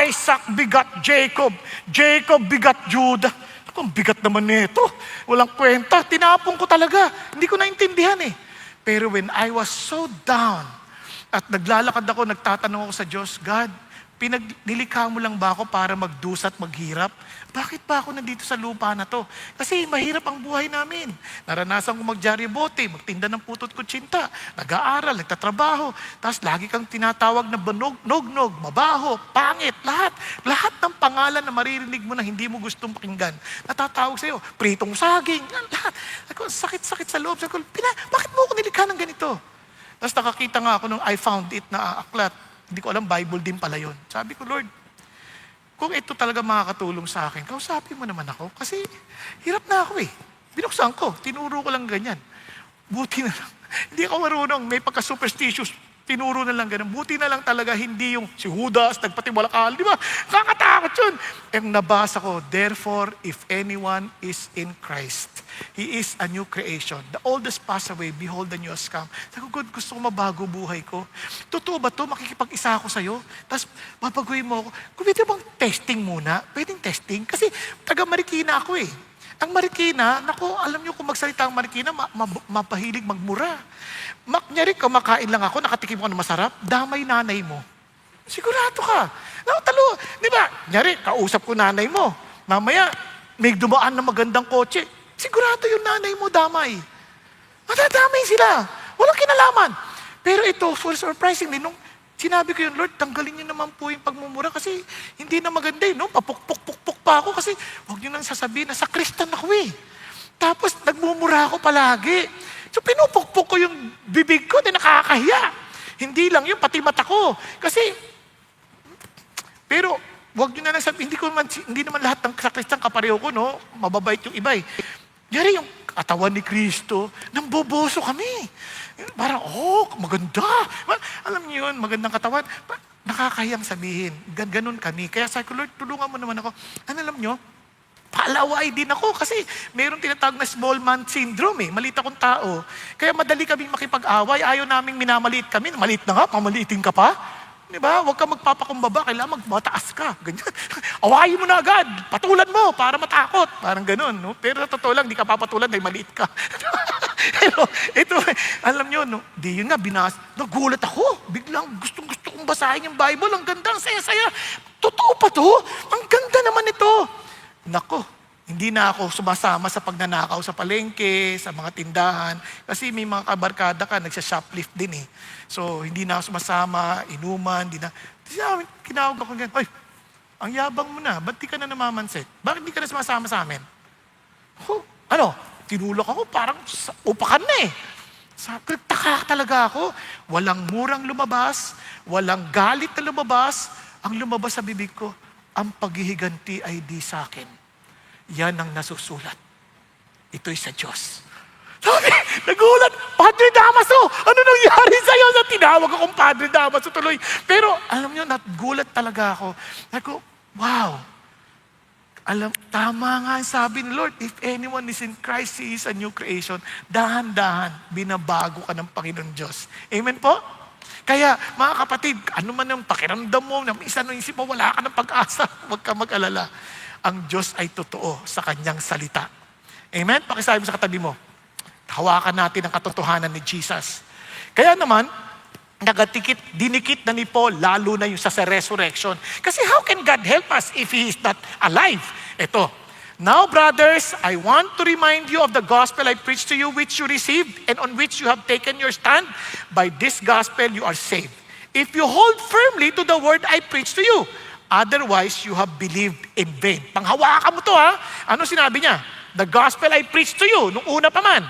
Isaac begot Jacob. Jacob begot Judah. Naku, ang bigat naman nito. Walang kwenta. Tinapon ko talaga. Hindi ko naintindihan eh. Pero when I was so down, at naglalakad ako, nagtatanong ako sa Diyos, God, nilikha mo lang ba ako para magdusa at maghirap? Bakit ba ako nandito sa lupa na to? Kasi mahirap ang buhay namin. Naranasan ko magdyaryobote, magtinda ng putot kutsinta, nag-aaral, nagtatrabaho, tapos lagi kang tinatawag na nog-nog, mabaho, pangit, lahat. Lahat ng pangalan na maririnig mo na hindi mo gustong pakinggan, natatawag sa'yo, pritong saging, lahat. Ako, sakit-sakit sa loob. Sabi ko, bakit mo ako nilikha ng ganito? Tapos nakakita nga ako nung I found it na aklat. Hindi ko alam, Bible din pala yun. Sabi ko, Lord, kung ito talaga makakatulong sa akin, kausapin mo naman ako. Kasi hirap na ako eh. Binuksan ko, tinuro ko lang ganyan. Buti na lang. Hindi ako marunong, may pagka-superstitious. Tinuro na lang ganun. Buti na lang talaga, hindi yung si Judas, nagpatiwalakal. Di ba? Kakatakot yun. Ang nabasa ko, therefore, if anyone is in Christ, he is a new creation. The old has passed away, behold, the new has come. Sabi ko, God, gusto ko mabago buhay ko. Totoo ba to? Makikipag-isa ako sa'yo? Tapos, mabaguhin mo ako. Kung pwede bang testing muna? Pwedeng testing? Kasi, taga-Marikina ako eh. Ang Marikina, naku, alam niyo kung magsalita ang Marikina, mapahilig magmura. Nyari, kumakain lang ako, nakatikim ko ng masarap, damay nanay mo. Sigurado ka. Talo, di ba? Nyari, kausap ko nanay mo. Mamaya, may dumaan na magandang kotse. Sigurado yung nanay mo damay. Matadamay sila. Walang kinalaman. Pero ito, for surprisingly, nung sinabi ko yun, Lord, tanggalin niyo naman po yung pagmumura kasi hindi na maganda eh, no? Papuk-puk-puk pa ako kasi huwag niyo nang sasabihin na sa Kristan ako eh. Tapos nagmumura ako palagi. So pinupukpuk ko yung bibig ko, di nakakahiya. Hindi lang yun, pati mata ko. Kasi, pero huwag niyo na lang sabihin, hindi naman lahat ng sa Kristan kapareho ko, no? Mababait yung iba eh. Yari yung katawan ni Kristo, namboboso kami. Parang, maganda. Alam niyo yun, magandang katawan. Nakakahiyang sabihin. Ganun kami. Kaya sabi ko, Lord, tulungan mo naman ako. Alam niyo, paalaway din ako kasi mayroong tinatawag na small man syndrome eh. Maliit akong tao. Kaya madali kaming makipag-away. Ayaw naming minamaliit kami. Maliit na nga, pamaliitin ka pa. Di ba? Huwag ka magpapakumbaba, kailangan magmataas ka. Ganyan. Awayin mo na agad. Patulan mo para matakot. Parang ganun. No? Pero totoo lang, di ka papatulan dahil maliit ka. Pero ito, alam nyo, no? Di yun nga, nagulat ako. Biglang gustong-gusto kong basahin yung Bible. Ang ganda, ang saya-saya. Totoo pa to? Ang ganda naman ito. Nako, hindi na ako sumasama sa pagnanakaw sa palengke, sa mga tindahan. Kasi may mga kabarkada ka, nagsha-shoplift din eh. So, hindi na ako sumasama, inuman, hindi na. Kinawag ako ganyan, ay, ang yabang mo na, ba't di ka na namamansit? Bakit di ka na sumasama sa amin? Tinulak ako, parang upakan na eh. Taka talaga ako. Walang murang lumabas, walang galit na lumabas. Ang lumabas sa bibig ko, ang paghihiganti ay di sa akin. Yan ang nasusulat. Ito'y sa Diyos. Sabi, nagulat, Padre Damaso, ano nangyari sa'yo? Tinawag akong Padre Damaso tuloy. Pero alam niyo, nagulat talaga ako. Naku, wow. Tama nga ang sabi ni Lord, if anyone is in Christ, he is a new creation. Dahan-dahan, binabago ka ng Panginoon Diyos. Amen po? Kaya, mga kapatid, ano man yung pakiramdam mo, na isa nung isip mo, wala ka ng pag-asa, huwag ka mag-alala. Ang Diyos ay totoo sa kanyang salita. Amen? Pakisabi mo sa katabi mo. Hawakan natin ang katotohanan ni Jesus. Kaya naman, dinikit na ni Paul, lalo na yung sa resurrection. Kasi how can God help us if He is not alive? Ito, now brothers, I want to remind you of the gospel I preached to you, which you received, and on which you have taken your stand. By this gospel you are saved, if you hold firmly to the word I preached to you. Otherwise, you have believed in vain. Panghawakan mo to ha. Ano sinabi niya? The gospel I preached to you, nung una pa man.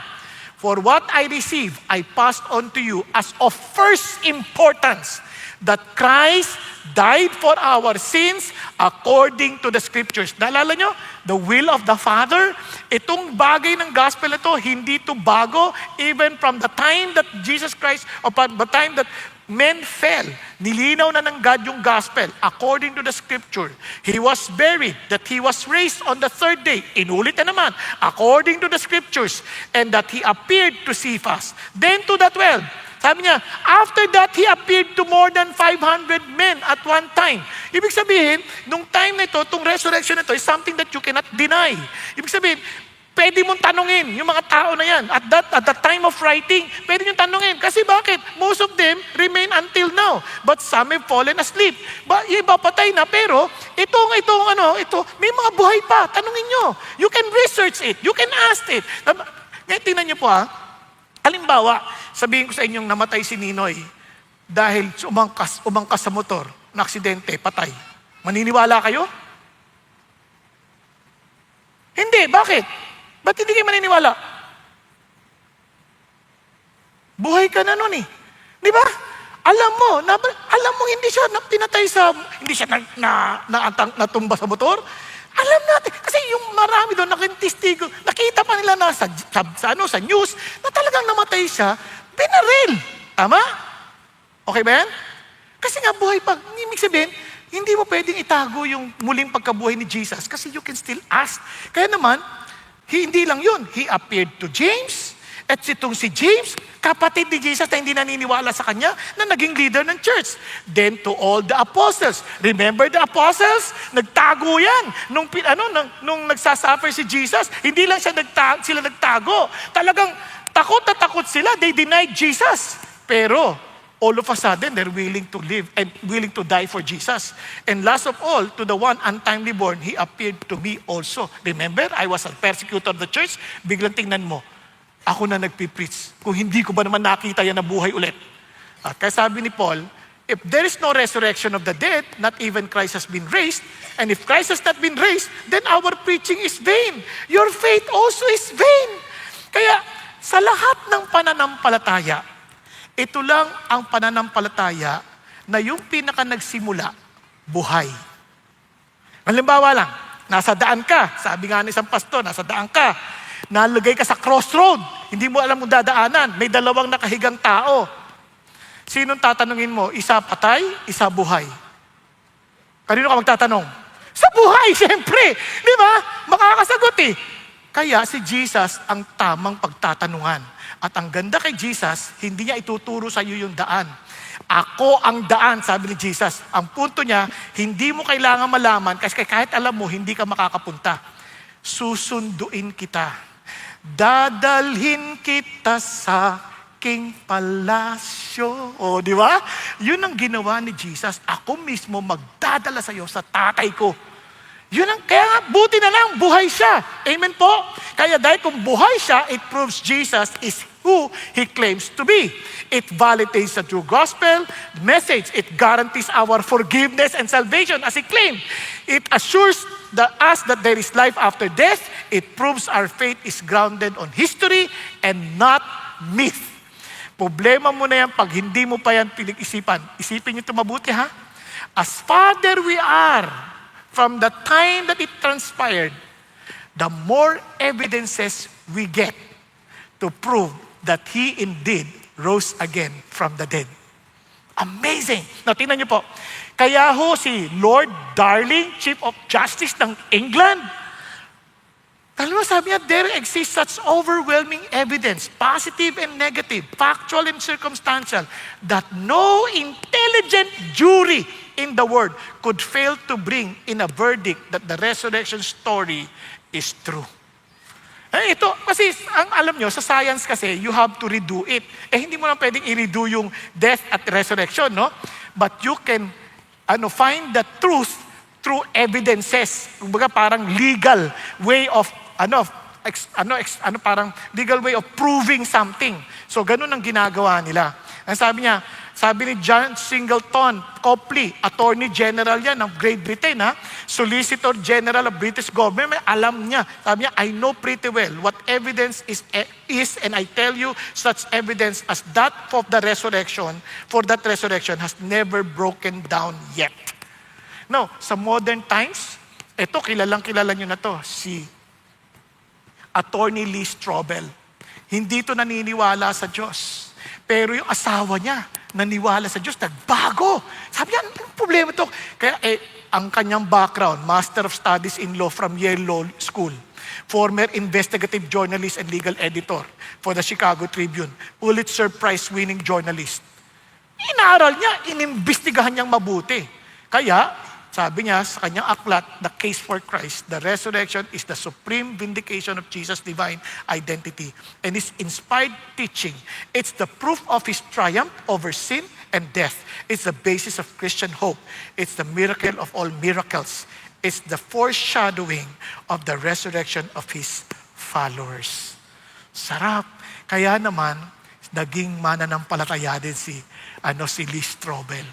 For what I received, I passed on to you as of first importance. that Christ died for our sins according to the Scriptures. Naalala nyo? The will of the Father. Itong bagay ng gospel ito, hindi ito bago. Even from the time that Jesus Christ, or the time that men fell, nilinaw na ng God yung gospel according to the Scripture. He was buried, that He was raised on the third day. Inulit na naman, according to the Scriptures. And that He appeared to Cephas. Then to the 12. Sabi niya, after that, He appeared to more than 500 men at one time. Ibig sabihin, nung time na ito, itong resurrection na ito is something that you cannot deny. Ibig sabihin, pwede mong tanungin yung mga tao na yan. At the time of writing, pwede nyo tanungin. Kasi bakit? Most of them remain until now. But some have fallen asleep. Iba patay na, pero ito, may mga buhay pa. Tanungin nyo. You can research it. You can ask it. Ngayon, tingnan nyo po halimbawa, sabihin ko sa inyong namatay si Ninoy dahil umangkas sa motor, na aksidente, patay. Maniniwala kayo? Hindi. Bakit? Ba't hindi kayo maniniwala? Buhay ka na nun eh. Di ba? Alam mo hindi siya pinatay hindi siya natumba sa motor. Alam natin, kasi yung marami doon nakintistigo, nakita pa nila na sa news, na talagang namatay siya, binaril. Tama? Okay ba yan? Kasi nga buhay pa. Ibig sabihin, hindi mo pwedeng itago yung muling pagkabuhay ni Jesus kasi you can still ask. Kaya naman, hindi lang yun. He appeared to James, at itong si James, kapatid ni Jesus na hindi naniniwala sa kanya, na naging leader ng church. Then to all the apostles. Remember the apostles? Nagtago yan. Nung nagsasuffer si Jesus, hindi lang sila nagtago. Talagang takot na takot sila. They denied Jesus. Pero all of a sudden, they're willing to live and willing to die for Jesus. And last of all, to the one untimely born, He appeared to me also. Remember, I was a persecutor of the church. Biglang tingnan mo, ako na nagpipreach. Kung hindi ko ba naman nakita yan na buhay ulit. At kaya sabi ni Paul, if there is no resurrection of the dead, not even Christ has been raised, and if Christ has not been raised, then our preaching is vain. Your faith also is vain. Kaya sa lahat ng pananampalataya, ito lang ang pananampalataya na yung pinaka nagsimula, buhay. Halimbawa lang, nasa daan ka, sabi nga ng isang pastor, nasa daan ka, nalagay ka sa crossroad, hindi mo alam kung dadaanan, may dalawang nakahigang tao. Sinong tatanungin mo? Isa patay, isa buhay. Kanino ka magtatanong? Sa buhay, siyempre. Di ba? Makakasagot eh. Kaya si Jesus ang tamang pagtatanungan. At ang ganda kay Jesus, hindi niya ituturo sa iyo yung daan. Ako ang daan, sabi ni Jesus. Ang punto niya, hindi mo kailangan malaman kasi kahit alam mo, hindi ka makakapunta. Susunduin kita. Dadalhin kita sa aking palasyo. O, di ba? Yun ang ginawa ni Jesus. Ako mismo magdadala sa iyo sa tatay ko. Yun ang, kaya buti na lang, buhay siya. Amen po? Kaya dahil kung buhay siya, it proves Jesus is who He claims to be. It validates the true gospel message. It guarantees our forgiveness and salvation as He claimed. It assures us that there is life after death. It proves our faith is grounded on history and not myth. Problema mo na yan pag hindi mo pa yan pinag-isipan. Isipin niyo ito mabuti ha. As farther we are from the time that it transpired, the more evidences we get to prove that He indeed rose again from the dead. Amazing! Now, tingnan niyo po. Kaya ho si Lord Darling, Chief of Justice ng England, alam mo, sabi niya, there exists such overwhelming evidence, positive and negative, factual and circumstantial, that no intelligent jury in the world could fail to bring in a verdict that the resurrection story is true. Ito, kasi ang alam nyo, sa science kasi, you have to redo it. Hindi mo lang pwedeng i-redo yung death at resurrection, no? But you can find the truth through evidences. Kumbaga parang legal way of parang legal way of proving something. So ganun ang ginagawa nila. Ang sabi niya, Sabi ni John Singleton Copley, Attorney General yan ng Great Britain, Solicitor General of British Government, may alam niya. Sabi niya, I know pretty well what evidence is and I tell you such evidence as that of the resurrection, for that resurrection has never broken down yet. Now, sa modern times, ito, kilala nyo na to, si Attorney Lee Strobel. Hindi ito naniniwala sa Diyos. Pero yung asawa niya, naniwala sa Diyos, nagbago. Sabi niya, anong problema ito? Kaya ang kanyang background, Master of Studies in Law from Yale Law School, former investigative journalist and legal editor for the Chicago Tribune, Pulitzer Prize-winning journalist. Inaral niya, inimbestigahan niyang mabuti. Kaya, sabi niya sa kanyang aklat, The Case for Christ, the resurrection is the supreme vindication of Jesus' divine identity and his inspired teaching. It's the proof of his triumph over sin and death. It's the basis of Christian hope. It's the miracle of all miracles. It's the foreshadowing of the resurrection of his followers. Sarap. Kaya naman, naging mananampalataya din si Lee Strobel.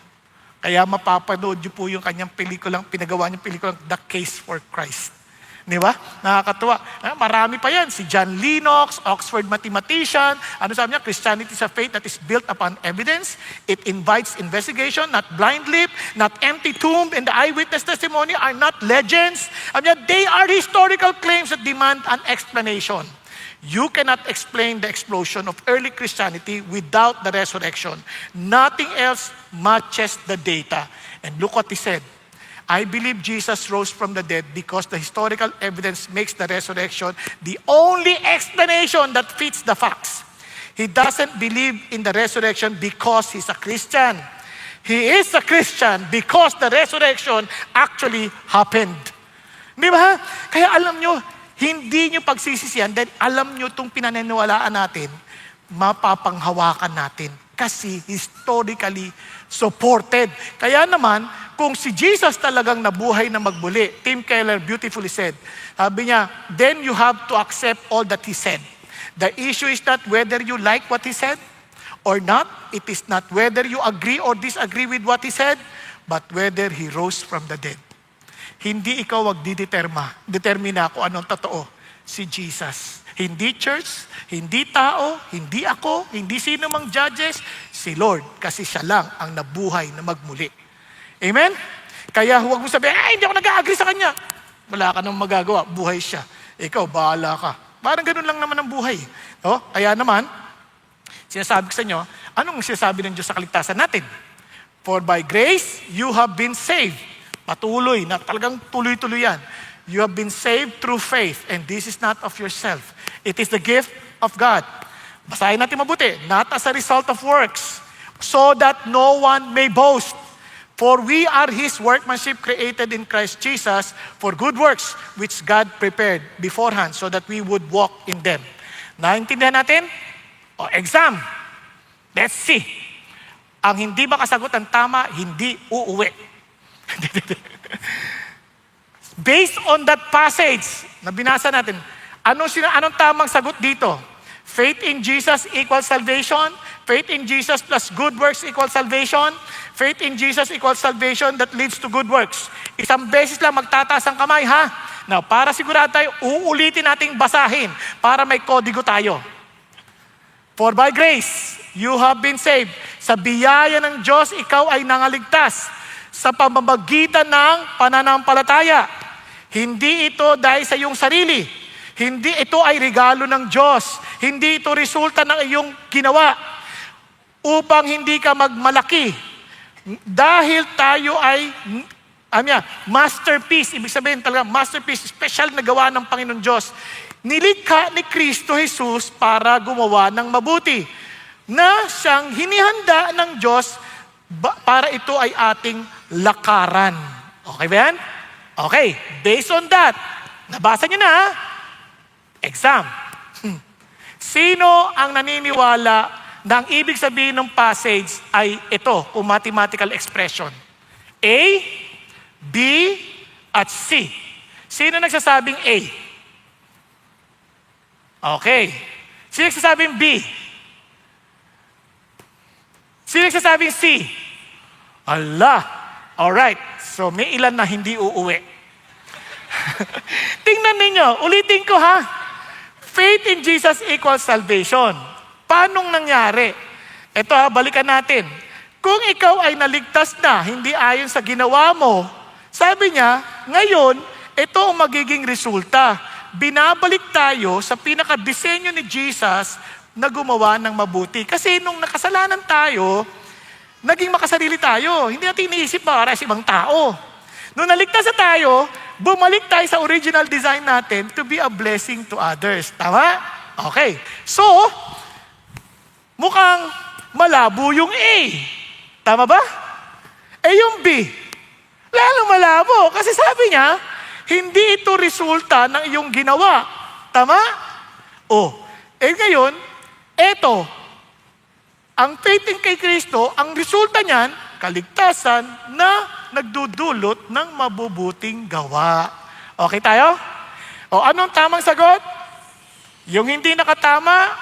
Kaya mapapanood niyo po yung kanyang pinagawa niyang pelikulang The Case for Christ. Di ba? Nakakatuwa. Marami pa yan. Si John Lennox, Oxford mathematician. Ano sabi niya? Christianity is a faith that is built upon evidence. It invites investigation, not blind leap, not empty tomb, and the eyewitness testimony are not legends. Sabi niya, they are historical claims that demand an explanation. You cannot explain the explosion of early Christianity without the resurrection. Nothing else matches the data. And look what he said. I believe Jesus rose from the dead because the historical evidence makes the resurrection the only explanation that fits the facts. He doesn't believe in the resurrection because he's a Christian. He is a Christian because the resurrection actually happened. Di ba? Kaya alam nyo, hindi nyo pagsisisihan dahil alam nyo itong pinaniniwalaan natin, mapapanghawakan natin kasi historically supported. Kaya naman, kung si Jesus talagang nabuhay na magbuli, Tim Keller beautifully said, sabi niya, then you have to accept all that He said. The issue is not whether you like what He said or not. It is not whether you agree or disagree with what He said, but whether He rose from the dead. Hindi ikaw determina kung anong totoo, si Jesus. Hindi church, hindi tao, hindi ako, hindi sino mang judges, si Lord. Kasi siya lang ang nabuhay na magmuli. Amen? Kaya huwag mo sabihin, hindi ako nag-agree sa kanya. Wala ka nang magagawa, buhay siya. Ikaw, bahala ka. Parang ganun lang naman ang buhay. No? Kaya naman, sinasabi ko sa inyo, anong sinasabi ng Diyos sa kaligtasan natin? For by grace, you have been saved. Patuloy, na talagang tuloy-tuloy yan. You have been saved through faith, and this is not of yourself. It is the gift of God. Basahin natin mabuti. Not as a result of works, so that no one may boast. For we are His workmanship created in Christ Jesus for good works, which God prepared beforehand so that we would walk in them. Naintindihan natin? Exam. Let's see. Ang hindi makasagot ng tama, hindi uuwi. Based on that passage na binasa natin, anong tamang sagot dito? Faith in Jesus equals salvation? Faith in Jesus plus good works equals salvation? Faith in Jesus equals salvation that leads to good works. Isang beses lang magtataas ang kamay, ha? Now, para sigurado tayo, uulitin nating basahin para may kodigo tayo. For by grace, you have been saved. Sa biyaya ng Diyos, ikaw ay nangaligtas sa pamamagitan ng pananampalataya. Hindi ito dahil sa iyong sarili. Hindi ito ay regalo ng Diyos. Hindi ito resulta ng iyong ginawa upang hindi ka magmalaki. Dahil tayo ay masterpiece. Ibig sabihin talaga, masterpiece, special na gawa ng Panginoon Diyos. Nilikha ni Kristo Jesus para gumawa ng mabuti na siyang hinihanda ng Diyos para ito ay ating lakaran. Okay ba yan? Okay, based on that, nabasa niyo na, exam. Sino ang naniniwala na ang ibig sabihin ng passage ay ito, kung mathematical expression? A, B, at C. Sino nagsasabing A? Okay. Sino nagsasabing B? Sino nagsasabing C? Allah. Alright. So may ilan na hindi uuwi. Tingnan ninyo. Ulitin ko ha. Faith in Jesus equals salvation. Paanong nangyari? Ito ha, balikan natin. Kung ikaw ay naligtas na, hindi ayon sa ginawa mo, sabi niya, ngayon, ito ang magiging resulta. Binabalik tayo sa pinaka-disenyo ni Jesus na gumawa ng mabuti. Kasi nung nakasalanan tayo, naging makasarili tayo. Hindi natin iniisip para sa ibang tao. Nung naligtas na tayo, bumalik tayo sa original design natin to be a blessing to others. Tama? Okay. So, mukhang malabo yung A. Tama ba? Yung B, lalo malabo. Kasi sabi niya, hindi ito resulta ng iyong ginawa. Tama? Ngayon, eto, ang faith in kay Kristo, ang resulta niyan, kaligtasan na nagdudulot ng mabubuting gawa. Okay tayo? Anong tamang sagot? Yung hindi nakatama,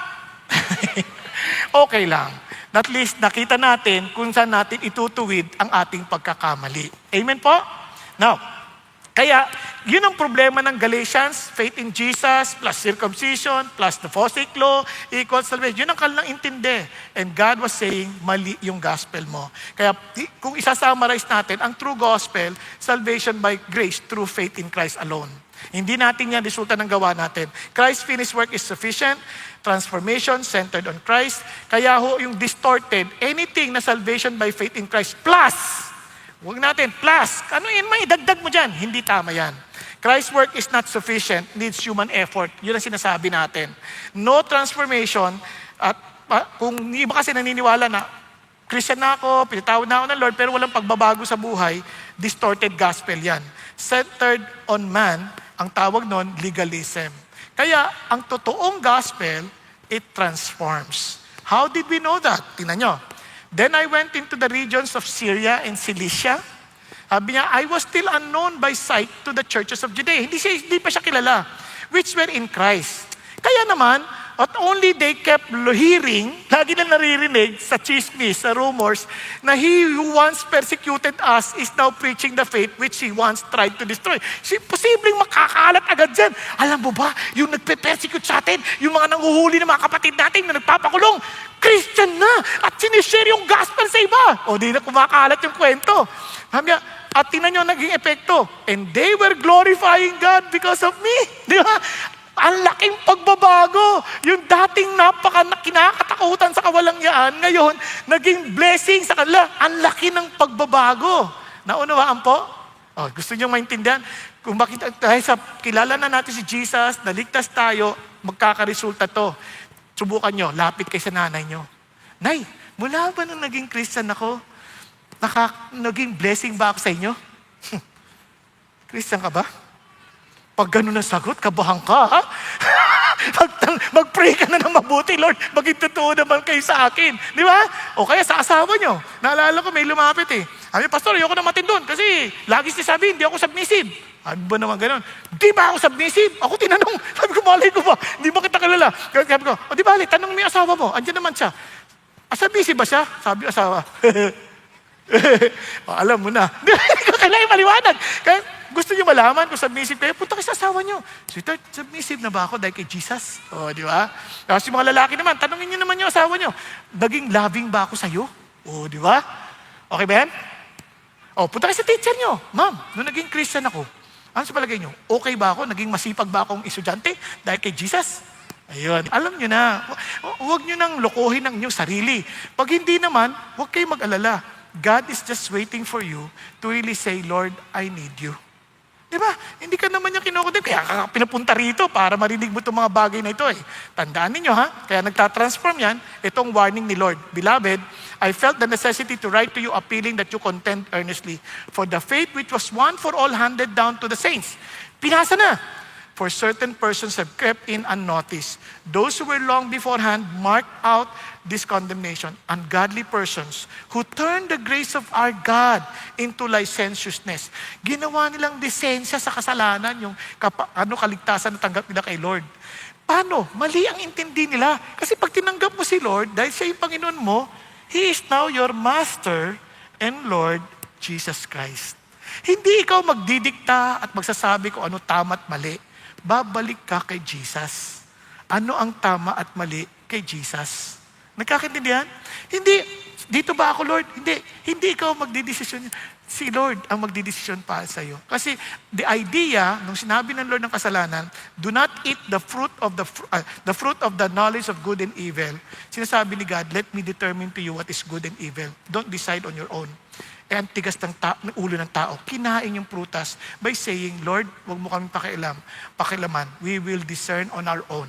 okay lang. At least nakita natin kung saan natin itutuwid ang ating pagkakamali. Amen po? Now, kaya, yun ang problema ng Galatians, faith in Jesus, plus circumcision, plus the Pharisaic law, equals salvation. Yun ang kanilang intindi. And God was saying, mali yung gospel mo. Kaya, kung isa-summarize natin, ang true gospel, salvation by grace through faith in Christ alone. Hindi natin yan resulta ng gawa natin. Christ's finished work is sufficient, transformation centered on Christ. Kaya yung distorted, anything na salvation by faith in Christ, plus, huwag natin, plus. Ano yun, may dagdag mo dyan. Hindi tama yan. Christ's work is not sufficient, needs human effort. Yun ang sinasabi natin. No transformation, at kung iba kasi naniniwala na, Christian na ako, pinatawad na ako ng Lord, pero walang pagbabago sa buhay, distorted gospel yan. Centered on man, ang tawag nun, legalism. Kaya, ang totoong gospel, it transforms. How did we know that? Tingnan nyo. Then I went into the regions of Syria and Cilicia. Sabi niya, I was still unknown by sight to the churches of Judea. Hindi pa siya kilala, which were in Christ. Kaya naman, not only they kept hearing, lagi na naririnig sa chismis, sa rumors, na he who once persecuted us is now preaching the faith which he once tried to destroy. Posibleng makakalat agad dyan. Alam mo ba, yung nagpe-persecute sa atin, yung mga nanguhuli ng mga kapatid natin na nagpapakulong, Christian na, at sinishare yung gospel sa iba. Di na kumakalat yung kwento. Sabi niya, at tingnan nyo naging epekto. And they were glorifying God because of me. Di ba? Ang laking pagbabago. Yung dating kinakatakutan sa kawalangyaan, ngayon, naging blessing sa kanila. Ang laki ng pagbabago. Naunawaan po? Gusto nyo maintindihan? Kung bakit dahil sa kilala na natin si Jesus, naligtas tayo, magkakaresulta to. Subukan nyo, lapit kay sa nanay nyo. Nay, mula ba nung naging Christian ako, naging blessing ba ako sa inyo? Christian ka ba? Pag gano'n na sagot, kabahan ka, ha? Mag-pray ka na ng mabuti, Lord. Maging totoo naman kayo sa akin. Di ba? O kaya sa asawa nyo. Naalala ko, may lumapit eh. Sabi, Pastor, ayoko na matindon kasi lagi sabi, hindi ako submissive. Ano ba naman gano'n? Di ba ako submissive? Ako tinanong. Sabi ko, malay ko ba? Hindi ba kita kilala? Sabi ko, di ba, tanong mo yung asawa mo. Andiyan naman siya. Submissive ba siya? Sabi asawa. Alam mo na. Hindi ko kailangan maliwanag. Kaya gusto niyo malaman kung submissive kayo, punta kayo sa asawa niyo. Sweetheart, submissive na ba ako dahil kay Jesus? Di ba? Kasi mga lalaki naman, tanongin niyo naman yung asawa niyo, naging loving ba ako sa'yo? Di ba? Okay ba yan? Punta kayo sa teacher niyo. Ma'am, nung naging Christian ako, ano sa palagay niyo? Okay ba ako? Naging masipag ba akong estudyante dahil kay Jesus? Ayun. Alam niyo na, huwag niyo nang lokohin ang inyong sarili. Pag hindi naman, huwag kayo mag-alala. God is just waiting for you to really say, Lord, I need you. Diba? Hindi ka naman niya kinukundin. Kaya ka pinapunta rito para marinig mo itong mga bagay na ito eh. Tandaan ninyo ha, kaya nagtatransform yan, itong warning ni Lord. Beloved, I felt the necessity to write to you appealing that you contend earnestly for the faith which was one for all handed down to the saints. Pinasa na. For certain persons have crept in unnoticed. Those who were long beforehand marked out this condemnation. Ungodly persons who turned the grace of our God into licentiousness. Ginawa nilang lisensya sa kasalanan, yung kaligtasan na tanggap nila kay Lord. Paano? Mali ang intindi nila. Kasi pag tinanggap mo si Lord, dahil siya yung Panginoon mo, He is now your Master and Lord Jesus Christ. Hindi ikaw magdidikta at magsasabi kung ano tama at mali. Babalik ka kay Jesus. Ano ang tama at mali kay Jesus? Nagkakaintindihan? Hindi, dito ba ako, Lord? Hindi ikaw magdidesisyon. Si Lord ang magdidesisyon para sa iyo. Kasi the idea, nung sinabi ng Lord ng kasalanan, do not eat the fruit of the knowledge of good and evil. Sinasabi ni God, let me determine to you what is good and evil. Don't decide on your own. Eh, ang tigas ng ulo ng tao, kinain yung prutas by saying, Lord, wag mo kami pakilaman. We will discern on our own.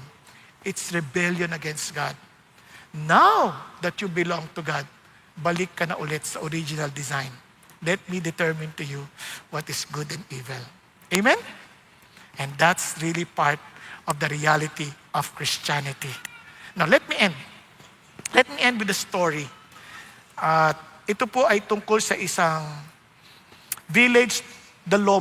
It's rebellion against God. Now that you belong to God, balik ka na ulit sa original design. Let me determine to you what is good and evil. Amen? And that's really part of the reality of Christianity. Now, let me end. Let me end with a story. Ito po ay tungkol sa isang village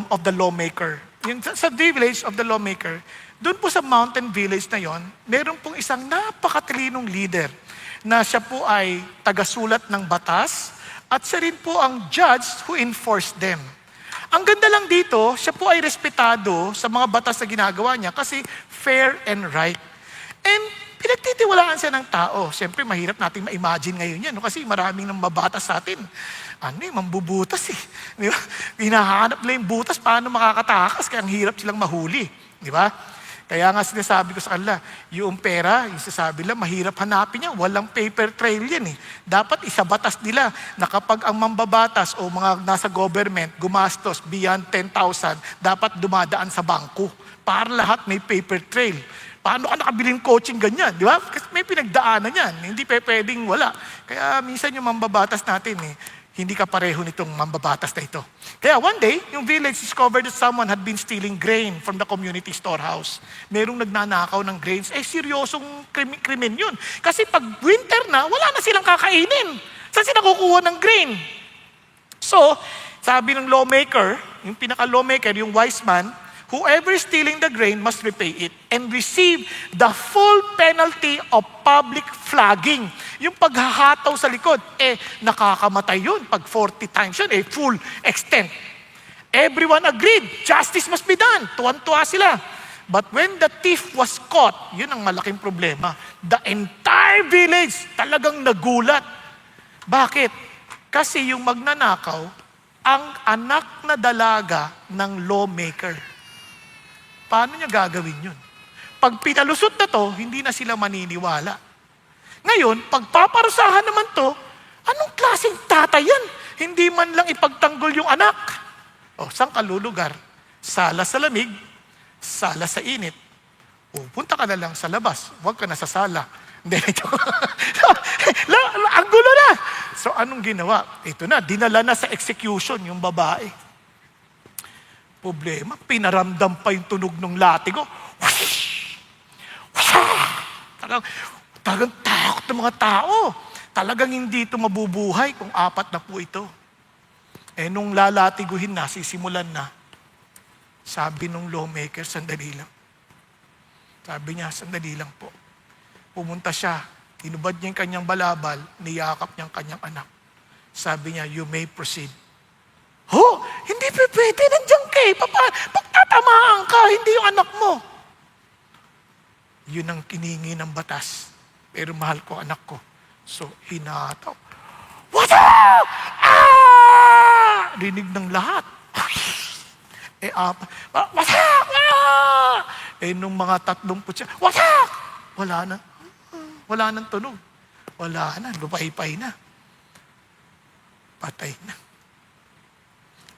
of the lawmaker. Sa village of the lawmaker, doon po sa mountain village na yon, meron pong isang napakatalinong leader na siya po ay tagasulat ng batas at siya rin po ang judge who enforced them. Ang ganda lang dito, siya po ay respetado sa mga batas na ginagawa niya kasi fair and right. And pinagtitiwalaan siya ng tao. Siyempre, mahirap nating ma-imagine ngayon yan, no? Kasi maraming nang mabatas sa atin. Mambubutas eh. Di ba? Hinahanap nila yung butas, paano makakatakas, kaya ang hirap silang mahuli. Di ba? Kaya nga sinasabi ko sa kanila, yung pera, yung sasabi lang, mahirap hanapin yan. Walang paper trail yan eh. Dapat isabatas nila na kapag ang mambabatas o mga nasa government gumastos beyond 10,000, dapat dumadaan sa bangko para lahat may paper trail. Paano ka nakabiling coaching ganyan, di ba? Kasi may pinagdaanan yan. Hindi pwedeng wala. Kaya minsan yung mambabatas natin hindi ka pareho nitong mambabatas na ito. Kaya one day, yung village discovered that someone had been stealing grain from the community storehouse. Merong nagnanakaw ng grains. Seryosong krimen yun. Kasi pag winter na, wala na silang kakainin. Saan sila kukuha ng grain? So, sabi ng lawmaker, yung pinaka-lawmaker, yung wise man, whoever is stealing the grain must repay it and receive the full penalty of public flogging. Yung paghahataw sa likod, nakakamatay yun. Pag 40 times yun, full extent. Everyone agreed, justice must be done. Tuwan-tuwa sila. But when the thief was caught, yun ang malaking problema. The entire village talagang nagulat. Bakit? Kasi yung magnanakaw, ang anak na dalaga ng lawmaker. Paano niya gagawin yun? Pag pinalusot na to, hindi na sila maniniwala. Ngayon, pagpaparusahan naman to, anong klaseng tatay yan? Hindi man lang ipagtanggol yung anak. Saan ka lulugar? Sala sa lamig, sala sa init. Punta ka na lang sa labas. Huwag ka na sa sala. Hindi, ito. Ang gulo na. So, anong ginawa? Ito na, dinala na sa execution yung babae. Problema, pinaramdam pa yung tunog ng latigo. Whoosh! Talagang takot ng mga tao. Talagang hindi ito mabubuhay kung 4 na po ito. Nung lalatiguhin na, sisimulan na, sabi nung lawmaker, sandali lang. Sabi niya, sandali lang po. Pumunta siya, inubad niya yung kanyang balabal, niyakap niya ang kanyang anak. Sabi niya, you may proceed. Hindi pwede, nandiyan ka eh. Pagtatamaan ka, hindi yung anak mo. Yun ang kiningi ng batas. Pero mahal ko anak ko. So, hinataw. Wasa! Rinig ng lahat. Wasak! Nung mga 30 wasak! Wala na. Wala nang tunog. Wala na, lupay-pay na. Patay na.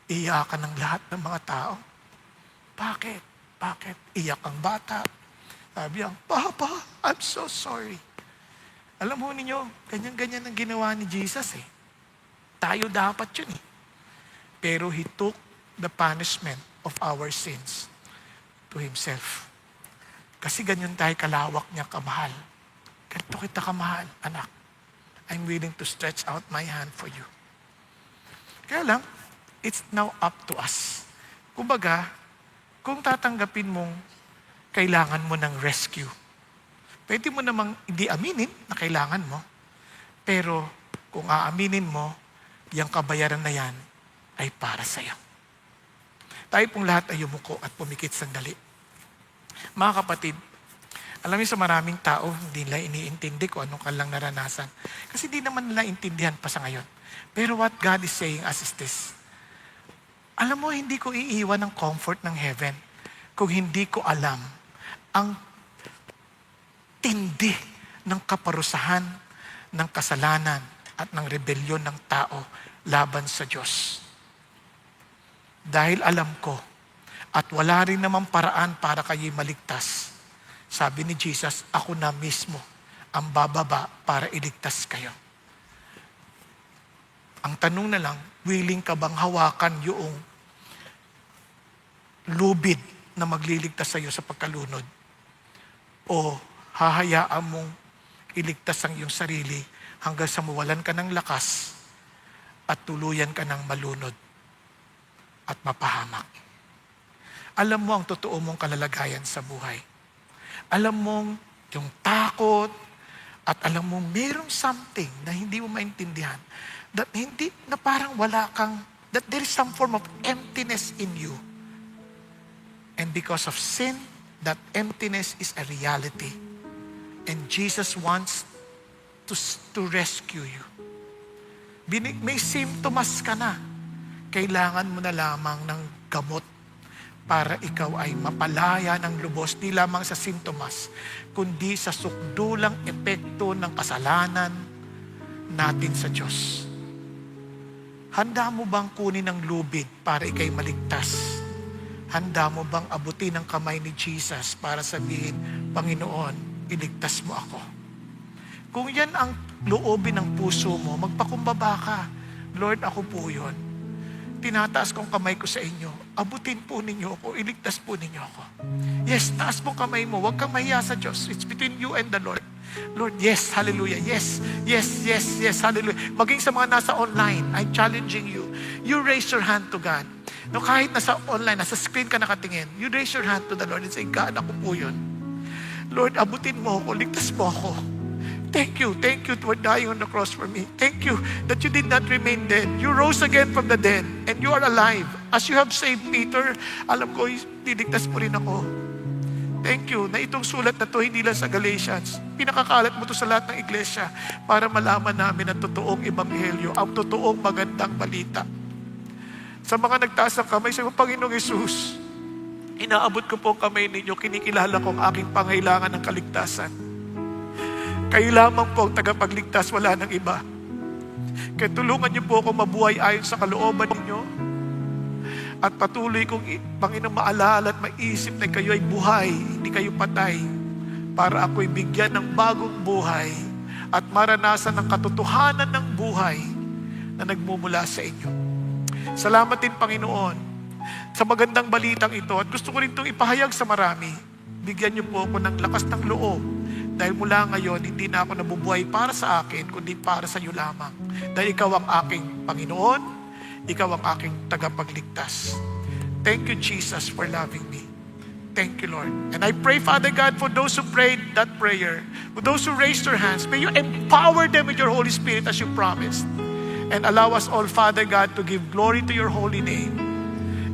Iyakan ng lahat ng mga tao. Bakit? Bakit? Iyak ang bata. Sabi niya, Papa, I'm so sorry. Alam mo ninyo, ganyan-ganyan ang ginawa ni Jesus eh. Tayo dapat yun eh. Pero He took the punishment of our sins to Himself. Kasi ganyan tayo kalawak niya, kamahal. Ganito kita kamahal, anak. I'm willing to stretch out my hand for you. Kaya lang, it's now up to us. Kumbaga, kung tatanggapin mong kailangan mo ng rescue, pwede mo namang hindi aminin na kailangan mo. Pero Kung aaminin mo, yung kabayaran na yan ay para sa'yo. Tayo pong lahat ay yumuko at pumikit sandali. Mga kapatid, alam niyo sa maraming tao, hindi nila iniintindi kung anong kanilang naranasan. Kasi hindi naman nila intindihan pa sa ngayon. Pero what God is saying us is this. Alam mo, hindi ko iiwan ang comfort ng heaven kung hindi ko alam ang tindi ng kaparusahan, ng kasalanan, at ng rebelyon ng tao laban sa Diyos. Dahil alam ko, at wala rin naman paraan para kayo'y maligtas. Sabi ni Jesus, ako na mismo ang bababa para iligtas kayo. Ang tanong na lang, willing ka bang hawakan yung lubid na magliligtas sa iyo sa pagkalunod? O hahayaan mong iligtas ang iyong sarili hanggang sa mawalan ka ng lakas at tuluyan ka ng malunod at mapahamak? Alam mo ang totoo mong kalalagayan sa buhay. Alam mong yung takot at alam mong merong something na hindi mo maintindihan, that hindi, na parang wala kang, that there is some form of emptiness in you. And because of sin, that emptiness is a reality. And Jesus wants to rescue you. May symptoms ka na. Kailangan mo na lamang ng gamot para ikaw ay mapalaya ng lubos, di lamang sa sintomas, kundi sa sukdulang epekto ng kasalanan natin sa Diyos. Handa mo bang kunin ang lubid para ikay maligtas? Handa mo bang abutin ang kamay ni Jesus para sabihin, Panginoon, iligtas mo ako? Kung yan ang loobin ng puso mo, magpakumbaba ka. Lord, ako po yun. Tinataas kong kamay ko sa inyo. Abutin po ninyo ako. Iligtas po ninyo ako. Yes, taas mo kamay mo. Huwag kang mahiya sa Diyos. It's between you and the Lord. Lord, yes, hallelujah. Yes, yes, yes, yes, hallelujah. Maging sa mga nasa online, I'm challenging you. You raise your hand to God. No, kahit nasa online, nasa screen ka nakatingin, you raise your hand to the Lord and say, God, ako po yun. Lord, abutin mo ako. Ligtas mo ako. Thank you for dying on the cross for me. Thank you that you did not remain dead. You rose again from the dead and you are alive. As you have saved Peter, alam ko, diligtas mo rin ako. Thank you na itong sulat na to hindi lang sa Galatians. Pinakakalat mo to sa lahat ng iglesia para malaman namin ang totoong ebanghelyo, ang totoong magandang balita. Sa mga nagtaas ng kamay, sa Panginoong Hesus, inaabot ko po ang kamay ninyo, kinikilala ko ang aking pangailangan ng kaligtasan. Kayo lamang po ang tagapagligtas, wala ng iba. Kaya tulungan niyo po ako mabuhay ayon sa kalooban ninyo. At patuloy kong, Panginoon, maalala at maisip na kayo ay buhay, hindi kayo patay. Para ako'y bigyan ng bagong buhay at maranasan ng katotohanan ng buhay na nagmumula sa inyo. Salamat din, Panginoon, sa magandang balitang ito. At gusto ko rin itong ipahayag sa marami. Bigyan niyo po ako ng lakas ng loob. Dahil mula ngayon, hindi na ako nabubuhay para sa akin, kundi para sa iyo lamang. Dahil ikaw ang aking Panginoon, ikaw ang aking tagapagligtas. Thank you, Jesus, for loving me. Thank you, Lord. And I pray, Father God, for those who prayed that prayer, for those who raised their hands, may you empower them with your Holy Spirit as you promised. And allow us all, Father God, to give glory to your holy name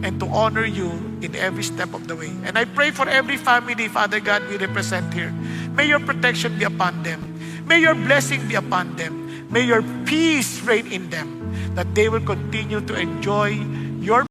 and to honor you in every step of the way. And I pray for every family, Father God, we represent here. May your protection be upon them. May your blessing be upon them. May your peace reign in them, that they will continue to enjoy your